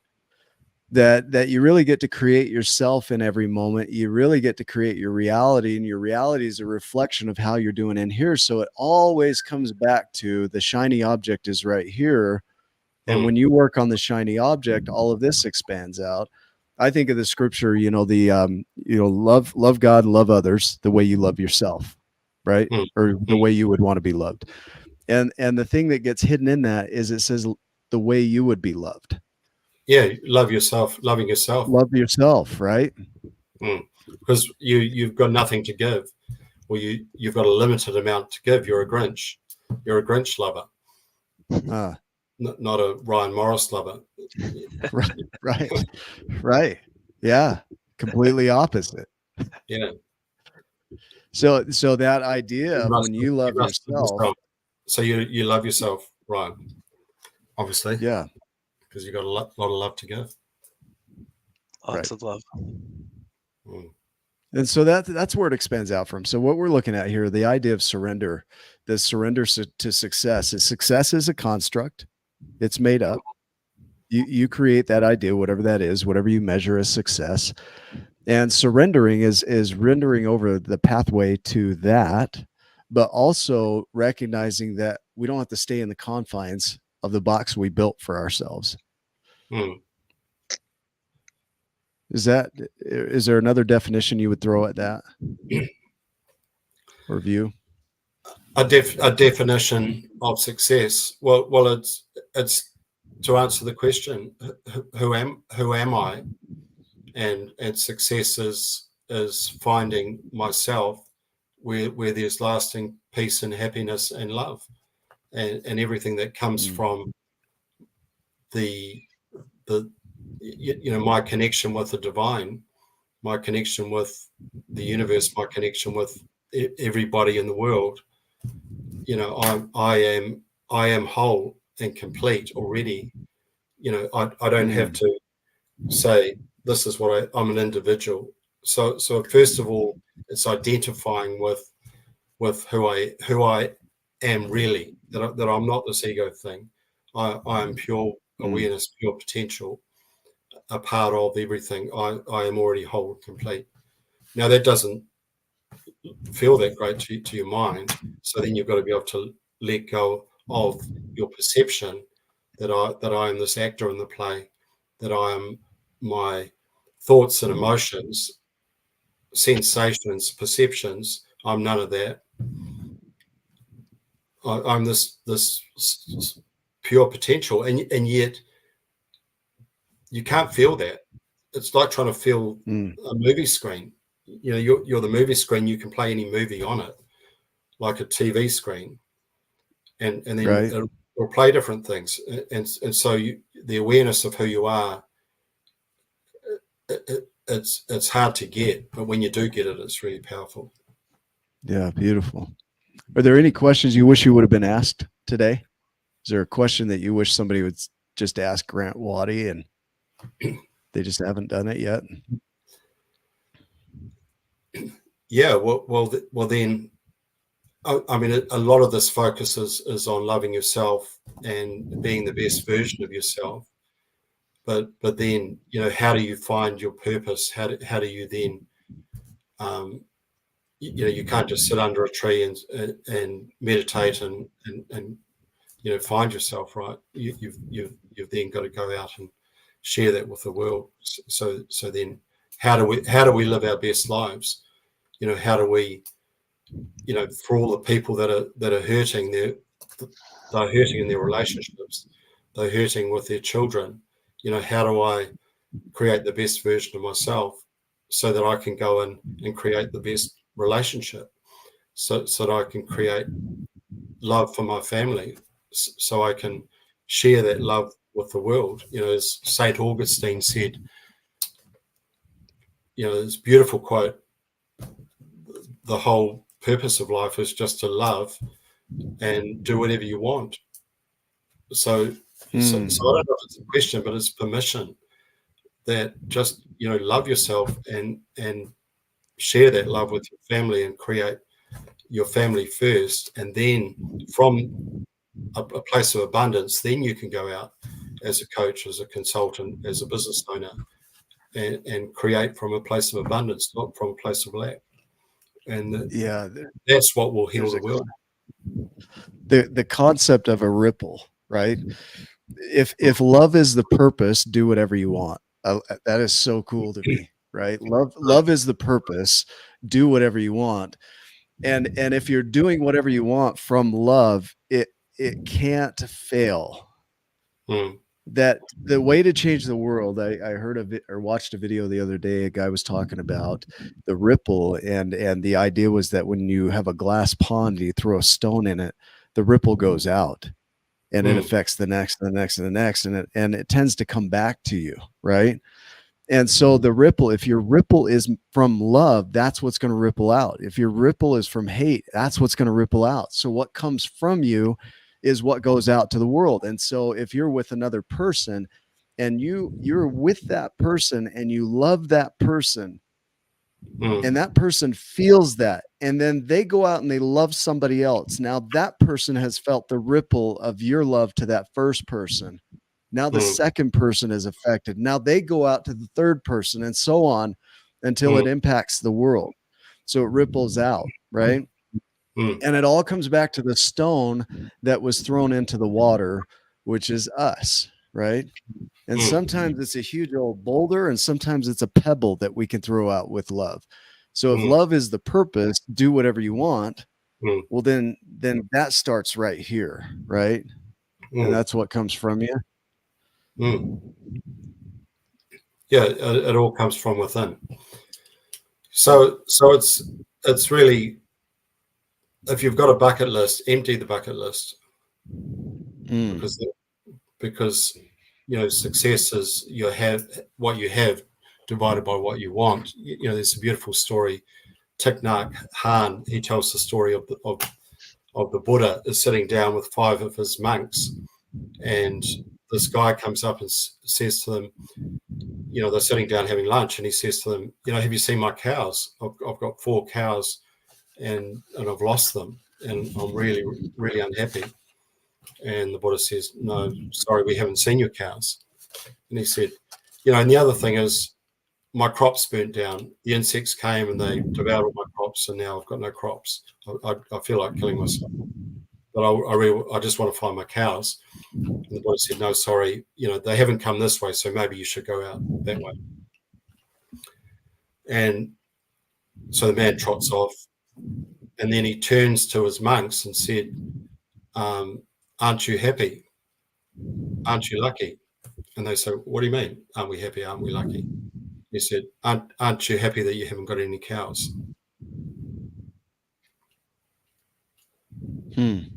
That you really get to create yourself in every moment. You really get to create your reality, and your reality is a reflection of how you're doing in here. So it always comes back to the shiny object is right here. And when you work on the shiny object, all of this expands out. I think of the scripture, love God, love others the way you love yourself, right? Or the way you would want to be loved. And the thing that gets hidden in that is it says the way you would be loved. Yeah, love yourself, loving yourself. Love yourself, right? Because you've got nothing to give. Well, you've got a limited amount to give. You're a Grinch. You're a Grinch lover. Not a Ryan Morris lover. Right. Yeah. Completely opposite. Yeah. So that idea of when you love yourself. So you love yourself, right? Obviously. Yeah. Because you've got a lot of love to give. Lots of love. And so that's where it expands out from. So what we're looking at here, the idea of surrender, the surrender to success is a construct. It's made up. You create that idea, whatever that is, whatever you measure as success. And surrendering is rendering over the pathway to that, but also recognizing that we don't have to stay in the confines of the box we built for ourselves. Is there another definition you would throw at that or view? A definition of success. Well, it's to answer the question, who am I? And success is finding myself where there's lasting peace and happiness and love, and everything that comes from the my connection with the divine, my connection with the universe, my connection with everybody in the world. I am whole and complete already. I don't have to say this is what I'm an individual. So first of all, it's identifying with who I am really. That I'm not this ego thing. I am pure awareness, pure potential, a part of everything. I am already whole and complete. Now that doesn't feel that great to your mind. So then you've got to be able to let go of your perception that I am this actor in the play, that I am my thoughts and emotions, sensations, perceptions. I'm none of that. I'm this pure potential, and yet you can't feel that. It's like trying to feel a movie screen. You're the movie screen. You can play any movie on it, like a TV screen, and then it'll play different things. And so the awareness of who you are, it's hard to get, but when you do get it, it's really powerful. Yeah, beautiful. Are there any questions you wish you would have been asked today? Is there a question that you wish somebody would just ask Grant Wattie and they just haven't done it yet? Yeah, well then, I mean, a lot of this focus is on loving yourself and being the best version of yourself. But then, how do you find your purpose? How do you then, you can't just sit under a tree and meditate and find yourself, right? You've then got to go out and share that with the world. So then, how do we live our best lives? How do we, for all the people that are hurting, they're hurting in their relationships, they're hurting with their children. How do I create the best version of myself so that I can go in and create the best relationship, so that I can create love for my family, so I can share that love with the world. As St. Augustine said, this beautiful quote, the whole purpose of life is just to love and do whatever you want. So I don't know if it's a question, but it's permission that just, love yourself and share that love with your family and create your family first. And then from a place of abundance, then you can go out as a coach, as a consultant, as a business owner, and create from a place of abundance, not from a place of lack. And that's what will heal the world. The concept of a ripple, right? If love is the purpose, do whatever you want. That is so cool to me, right? Love is the purpose, do whatever you want. And if you're doing whatever you want from love, it can't fail. That the way to change the world, I heard of it or watched a video the other day. A guy was talking about the ripple, and the idea was that when you have a glass pond and you throw a stone in it, the ripple goes out and it affects the next and the next and the next, and it tends to come back to you, right? And so the ripple, if your ripple is from love, that's what's going to ripple out. If your ripple is from hate, that's what's going to ripple out. So what comes from you is what goes out to the world. And so if you're with another person and you're with that person and you love that person, and that person feels that, and then they go out and they love somebody else. Now that person has felt the ripple of your love to that first person. Now the second person is affected. Now they go out to the third person, and so on until it impacts the world. So it ripples out, right? And it all comes back to the stone that was thrown into the water, which is us, right? And sometimes it's a huge old boulder, and sometimes it's a pebble that we can throw out with love. So if love is the purpose, do whatever you want. Well, then that starts right here, right? And that's what comes from you. Mm. Yeah, it all comes from within. So it's really, if you've got a bucket list, empty the bucket list, Mm. because because success is what you have divided by what you want. There's a beautiful story. Thich Nhat Hanh, he tells the story of the Buddha is sitting down with 5 of his monks, and this guy comes up and says to them, they're sitting down having lunch, and he says to them, have you seen my cows? I've got 4 cows, and I've lost them, and I'm really, really unhappy. And the Buddha says, no, sorry, we haven't seen your cows. And he said, and the other thing is, my crops burnt down. The insects came and they devoured all my crops, and now I've got no crops. I feel like killing myself, but I just want to find my cows. And the Buddha said, no, sorry, they haven't come this way, so maybe you should go out that way. And so the man trots off, and then he turns to his monks and said, aren't you happy? Aren't you lucky? And they say, what do you mean? Aren't we happy? Aren't we lucky? He said, aren't you happy that you haven't got any cows? And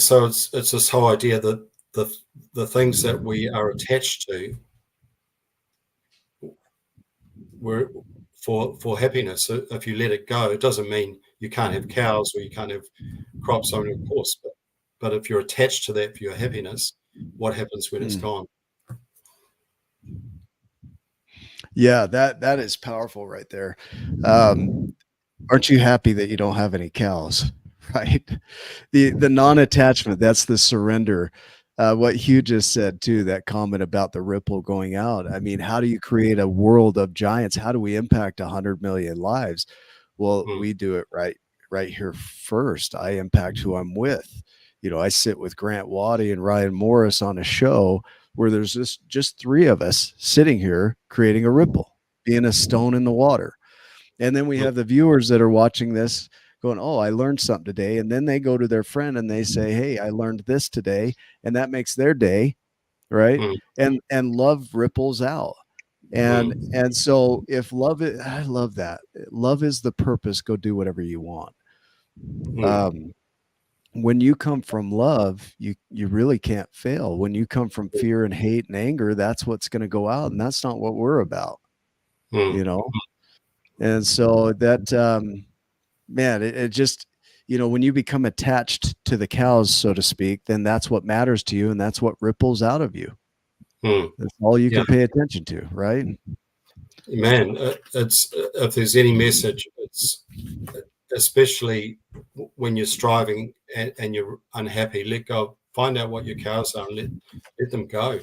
so it's this whole idea that the things that we are attached to, we're for happiness. So if you let it go, it doesn't mean you can't have cows or you can't have crops. I mean, of course, but if you're attached to that for your happiness, what happens when it's gone? Yeah, that is powerful right there. Aren't you happy that you don't have any cows? Right. The non-attachment, that's the surrender. What Hugh just said too, that comment about the ripple going out. I mean, how do you create a world of giants? How do we impact 100 million lives? Well, we do it right here first. I impact who I'm with. I sit with Grant Wattie and Ryan Morris on a show where there's just 3 of us sitting here creating a ripple, being a stone in the water. And then we have the viewers that are watching this going, oh, I learned something today. And then they go to their friend and they say, hey, I learned this today. And that makes their day. Right. And love ripples out. And so if love is, I love that. Love is the purpose. Go do whatever you want. When you come from love, you really can't fail. When you come from fear and hate and anger, that's what's going to go out. And that's not what we're about, And so that, man, it just, when you become attached to the cows, so to speak, then that's what matters to you. And that's what ripples out of you. That's all you can pay attention to. Right. Man, it's, if there's any message, it's especially when you're striving and you're unhappy, let go, find out what your cows are and let them go,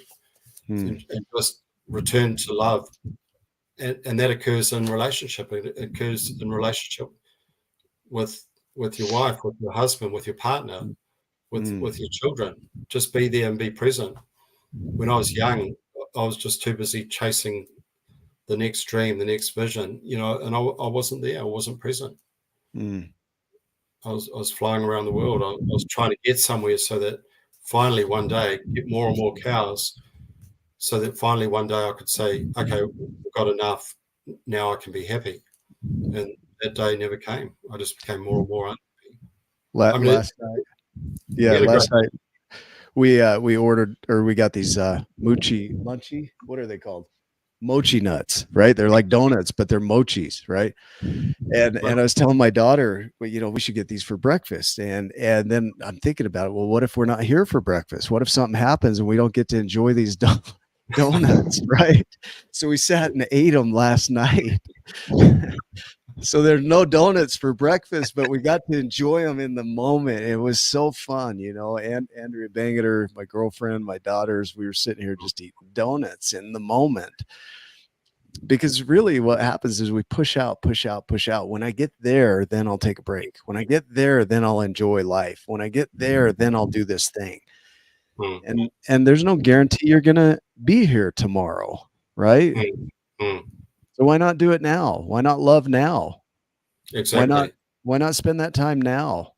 and just return to love. And that occurs in relationship. It occurs in relationship with your wife, with your husband, with your partner, with your children. Just be there and be present. When I was young, I was just too busy chasing the next dream, the next vision, and I wasn't there. I wasn't present. I was flying around the world. I was trying to get somewhere so that finally one day get more and more cows, so that finally one day I could say, okay, we've got enough. Now I can be happy. And that day never came. I just became more and more unhappy. Last night we ordered, or we got these munchie, what are they called? Mochi nuts, right? They're like donuts, but they're mochis, right? And I was telling my daughter, well, we should get these for breakfast. And then I'm thinking about it. Well, what if we're not here for breakfast? What if something happens and we don't get to enjoy these donuts, right? So we sat and ate them last night. So there's no donuts for breakfast, but we got to enjoy them in the moment. It was so fun, and Andrea Bangeter, my girlfriend, my daughters, we were sitting here just eating donuts in the moment. Because really what happens is we push out. When I get there, then I'll take a break. When I get there, then I'll enjoy life. When I get there, then I'll do this thing. And there's no guarantee you're going to be here tomorrow, right? So why not do it now? Why not love now? Exactly. Why not spend that time now?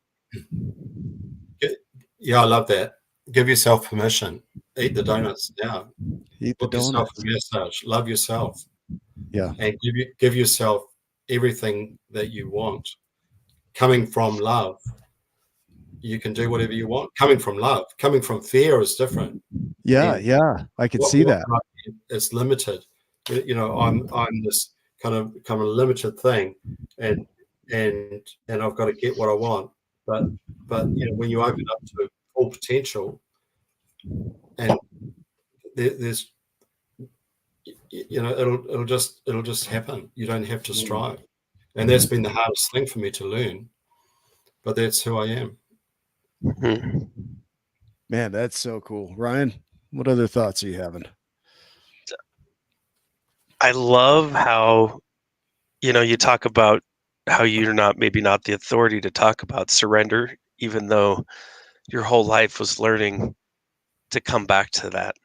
Yeah, I love that. Give yourself permission. Eat the donuts now. Eat the Book yourself a donuts. massage. Love yourself, Yeah. and give yourself everything that you want. Coming from love, you can do whatever you want. Coming from love, coming from fear is different. Yeah. And Yeah. I could see what that. is limited. You know, I'm this kind of limited thing, and and I've got to get what I want. But you know, when you open up to full potential, and there's you know, it'll just happen. You don't have to Mm. strive, and that's been the hardest thing for me to learn. But that's who I am. Mhm. Man, that's so cool. Ryan, what other thoughts are you having? I love how, you talk about how you're maybe not the authority to talk about surrender, even though your whole life was learning to come back to that.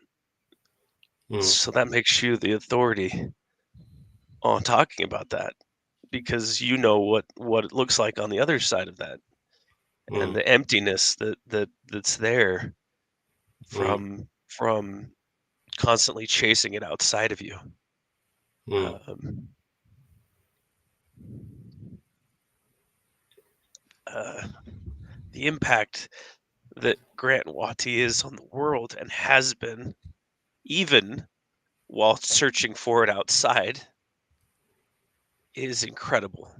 Mm, So that makes you the authority on talking about that because you know what it looks like on the other side of that and mm, the emptiness that's there mm, from constantly chasing it outside of you. mm, Um, uh, the impact that Grant Wattie is on the world and has been, even while searching for it outside, is incredible.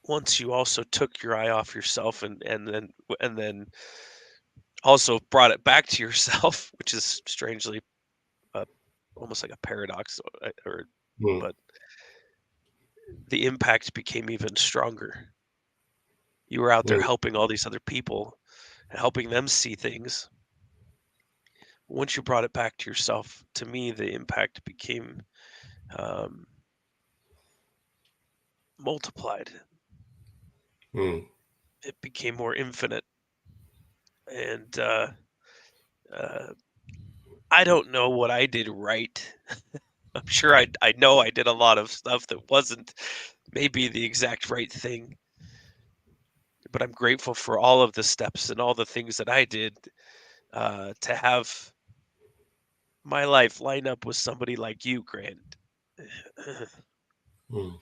Once you also took your eye off yourself and then also brought it back to yourself, which is strangely uh, almost like a paradox, or mm, but the impact became even stronger. You were out there mm, helping all these other people and helping them see things. Once you brought it back to yourself, to me, the impact became um, multiplied. mm, It became more infinite. And uh, I don't know what I did right. I'm sure I know I did a lot of stuff that wasn't maybe the exact right thing, but I'm grateful for all of the steps and all the things that I did to have my life line up with somebody like you, Grant, mm. with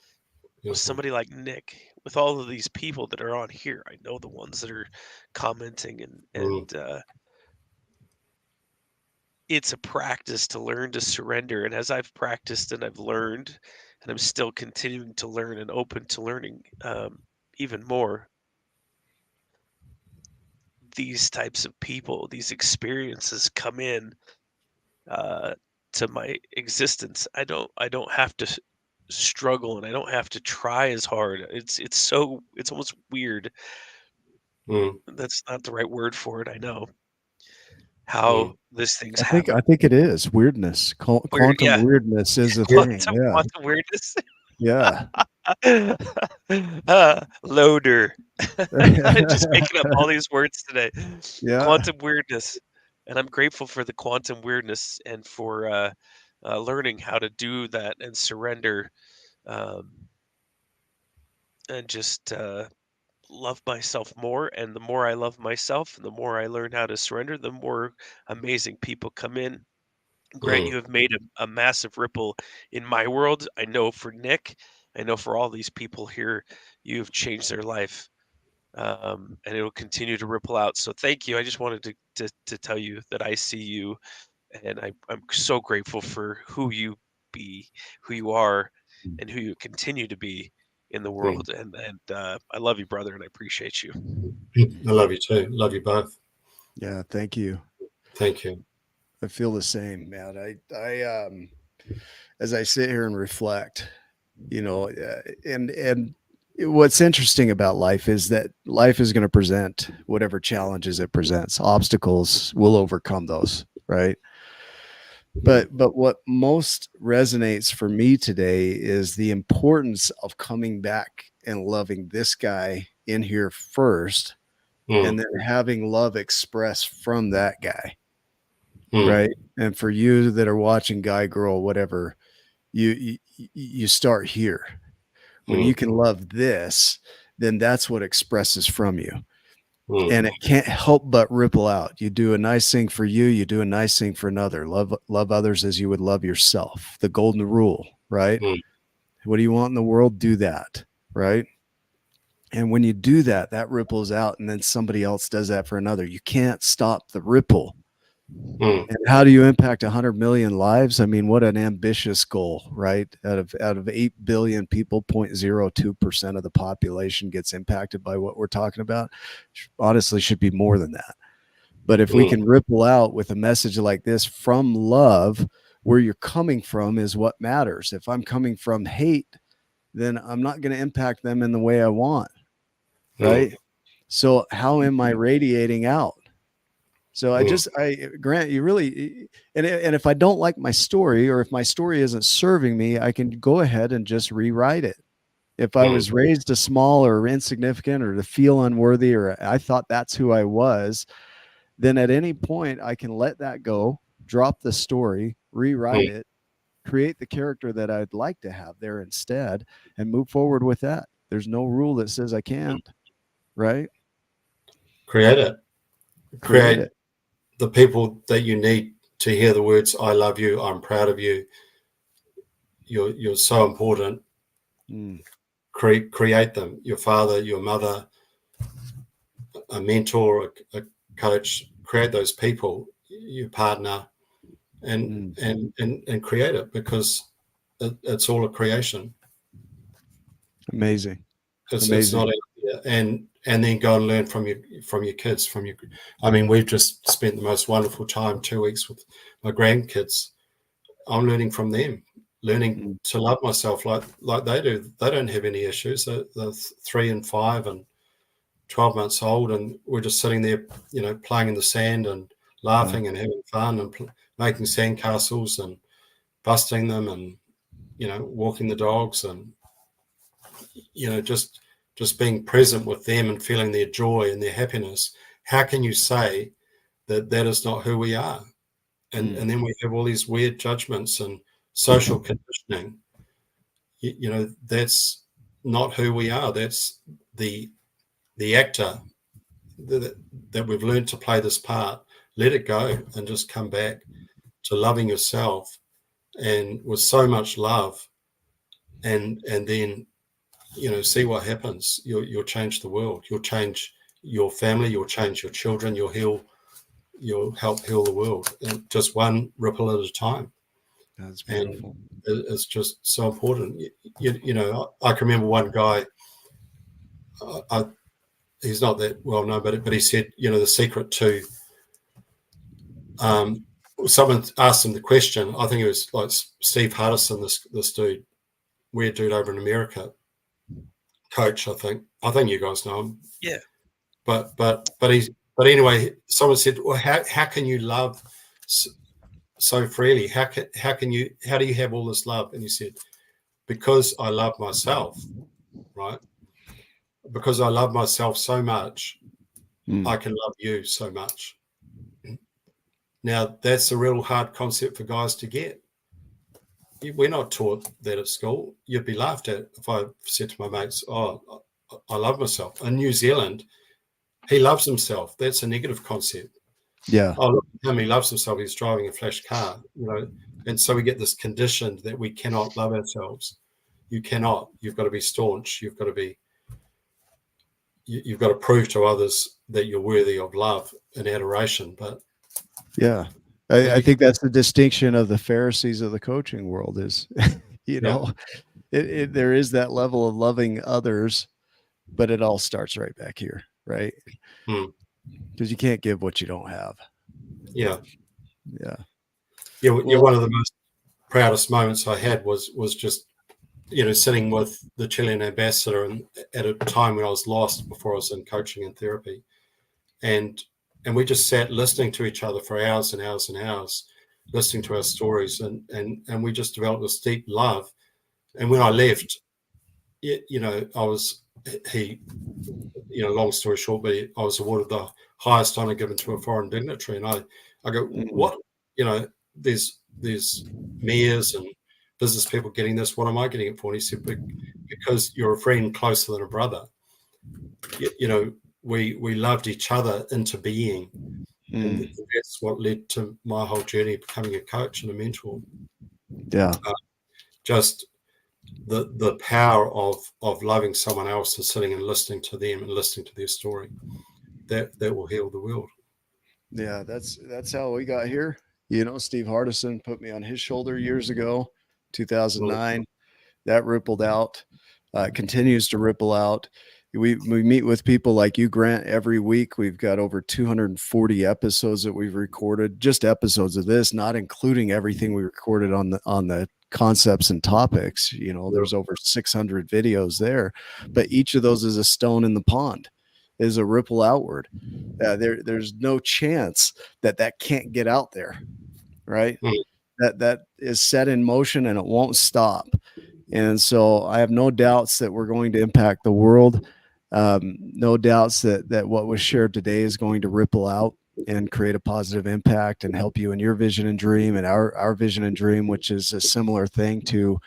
Beautiful. somebody like Nick, with all of these people that are on here. I know the ones that are commenting, Mm, and it's a practice to learn to surrender. And as I've practiced and I've learned, and I'm still continuing to learn and open to learning even more, these types of people, these experiences come in uh, to my existence. I don't have to struggle and I don't have to try as hard. It's almost weird. mm, That's not the right word for it. I know mm, how these things I happen. think it is weirdness. Weird, Quantum yeah. weirdness is a thing. Quantum Yeah. quantum weirdness. Yeah. Loader. Just making up all these words today. Yeah. Quantum weirdness. And I'm grateful for the quantum weirdness and for learning how to do that and surrender um, and just love myself more. And the more I love myself and the more I learn how to surrender, the more amazing people come in. Grant, mm, you have made a massive ripple in my world. I know for Nick, I know for all these people here, you've changed their life, and it'll continue to ripple out. So thank you. I just wanted to tell you that I see you, and I'm so grateful for be, who you are, and who you continue to be in the mm. world. And I love you, brother, and I appreciate you. I love you too. Love you both. Yeah. Thank you. Thank you. I feel the same, man. As I sit here and reflect, and what's interesting about life is that life is going to present whatever challenges it presents. Obstacles will overcome those, right? Mm, But what most resonates for me today is the importance of coming back and loving this guy in here first, and mm, then having love expressed from that guy, mm, right? And for you that are watching guy, girl, whatever, you start here when you mm, can love this, then that's what expresses from you. Mm. And it can't help but ripple out. You do a nice thing for you, you do a nice thing for another. Love others as you would love yourself. The golden rule, right? Mm. What do you want in the world? Do that, right? And when you do that, that ripples out, and then somebody else does that for another. You can't stop the ripple. Mm. And how do you impact 100 million lives? I mean, what an ambitious goal, right? Out of 8 billion people, 0.02% of the population gets impacted by what we're talking about. Honestly, should be more than that. But if we Mm. can ripple out with a message like this from love, where you're coming from is what matters. If I'm coming from hate, then I'm not going to impact them in the way I want, right? Mm. So how am I radiating out? So Grant, you really, and if I don't like my story, or if my story isn't serving me, I can go ahead and just rewrite it. If I was raised to small or insignificant, or to feel unworthy, or I thought that's who I was, then at any point I can let that go, drop the story, rewrite it, create the character that I'd like to have there instead, and move forward with that. There's no rule that says I can't, right? Create it. Create Create it. the people that you need to hear the words, I love you, I'm proud of you, you're so important. Create them. Your father, your mother, a mentor, a coach. Create those people, your partner, and create it, because it's all a creation. Amazing. It's not, and then go and learn from your kids, I mean, we've just spent the most wonderful time, 2 weeks, with my grandkids. I'm learning from them, learning to love myself like they do. They don't have any issues. They're 3 and 5 and 12 months old, and we're just sitting there, playing in the sand and laughing and having fun and making sandcastles and busting them, and walking the dogs, and just being present with them and feeling their joy and their happiness. How can you say that is not who we are? And then we have all these weird judgments and social conditioning. That's not who we are. That's the actor that we've learned to play this part. Let it go and just come back to loving yourself, and with so much love, and then see what happens. You'll change the world. You'll change your family. You'll change your children. You'll help heal the world, and just one ripple at a time. That's beautiful. And it's just so important. I can remember one guy. He's not that well known, but he said, the secret to. Someone asked him the question. I think it was like Steve Hardison, this dude, weird dude over in America, coach. I think you guys know him. Yeah. But anyway, someone said, well, how can you love so freely? How do you have all this love? And he said, because I love myself, right? Because I love myself so much, I can love you so much. Now, that's a real hard concept for guys to get. We're not taught that at school. You'd be laughed at if I said to my mates, oh, I love myself. In New Zealand, he loves himself. That's a negative concept. Yeah. Oh, look at him, he loves himself. He's driving a flash car, and so we get this conditioned that we cannot love ourselves. You cannot. You've got to be staunch. You've got to prove to others that you're worthy of love and adoration. But yeah, I think that's the distinction of the Pharisees of the coaching world is, there is that level of loving others, but it all starts right back here, right? Because you can't give what you don't have. Yeah. Well, one of the most proudest moments I had was just sitting with the Chilean ambassador, and at a time when I was lost before I was in coaching and therapy, and we just sat listening to each other for hours and hours and hours, listening to our stories, and we just developed this deep love. And when I left, long story short, but I was awarded the highest honor given to a foreign dignitary, and I go, what? There's mayors and business people getting this. What am I getting it for? And he said, because you're a friend closer than a brother. we loved each other into being. And that's what led to my whole journey, becoming a coach and a mentor. Yeah. Just the power of loving someone else and sitting and listening to them and listening to their story, that will heal the world. Yeah, that's how we got here. Steve Hardison put me on his shoulder years ago, 2009. That rippled out, continues to ripple out. We meet with people like you, Grant, every week. We've got over 240 episodes that we've recorded, just episodes of this, not including everything we recorded on the concepts and topics. There's over 600 videos there, but each of those is a stone in the pond, is a ripple outward. There's no chance that can't get out there, right? That is set in motion and it won't stop. And so I have no doubts that we're going to impact the world. No doubts that what was shared today is going to ripple out and create a positive impact and help you in your vision and dream, and our vision and dream, which is a similar thing to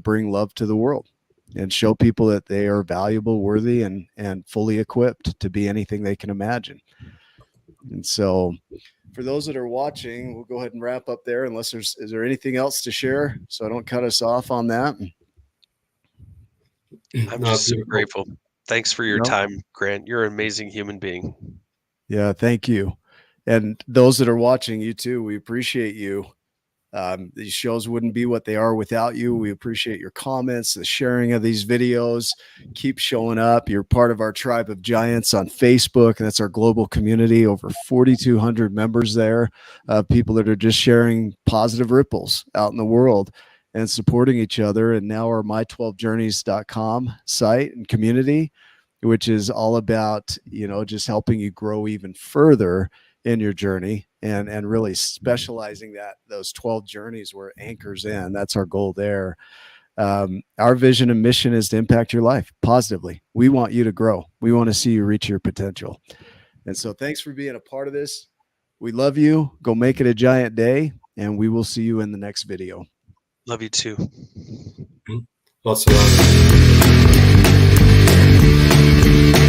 bring love to the world and show people that they are valuable, worthy, and fully equipped to be anything they can imagine. And so for those that are watching, we'll go ahead and wrap up there, unless is there anything else to share, so I don't cut us off on that? I'm just so grateful. Thanks for your time, Grant. You're an amazing human being. Yeah, thank you. And those that are watching, you too, we appreciate you. These shows wouldn't be what they are without you. We appreciate your comments, the sharing of these videos. Keep showing up. You're part of our tribe of giants on Facebook, and that's our global community, over 4,200 members there, people that are just sharing positive ripples out in the world and supporting each other. And now our my12journeys.com site and community, which is all about, just helping you grow even further in your journey and really specializing those 12 journeys where it anchors in. That's our goal there. Our vision and mission is to impact your life positively. We want you to grow. We want to see you reach your potential. And so thanks for being a part of this. We love you. Go make it a giant day, and we will see you in the next video. Love you too. Lots of love.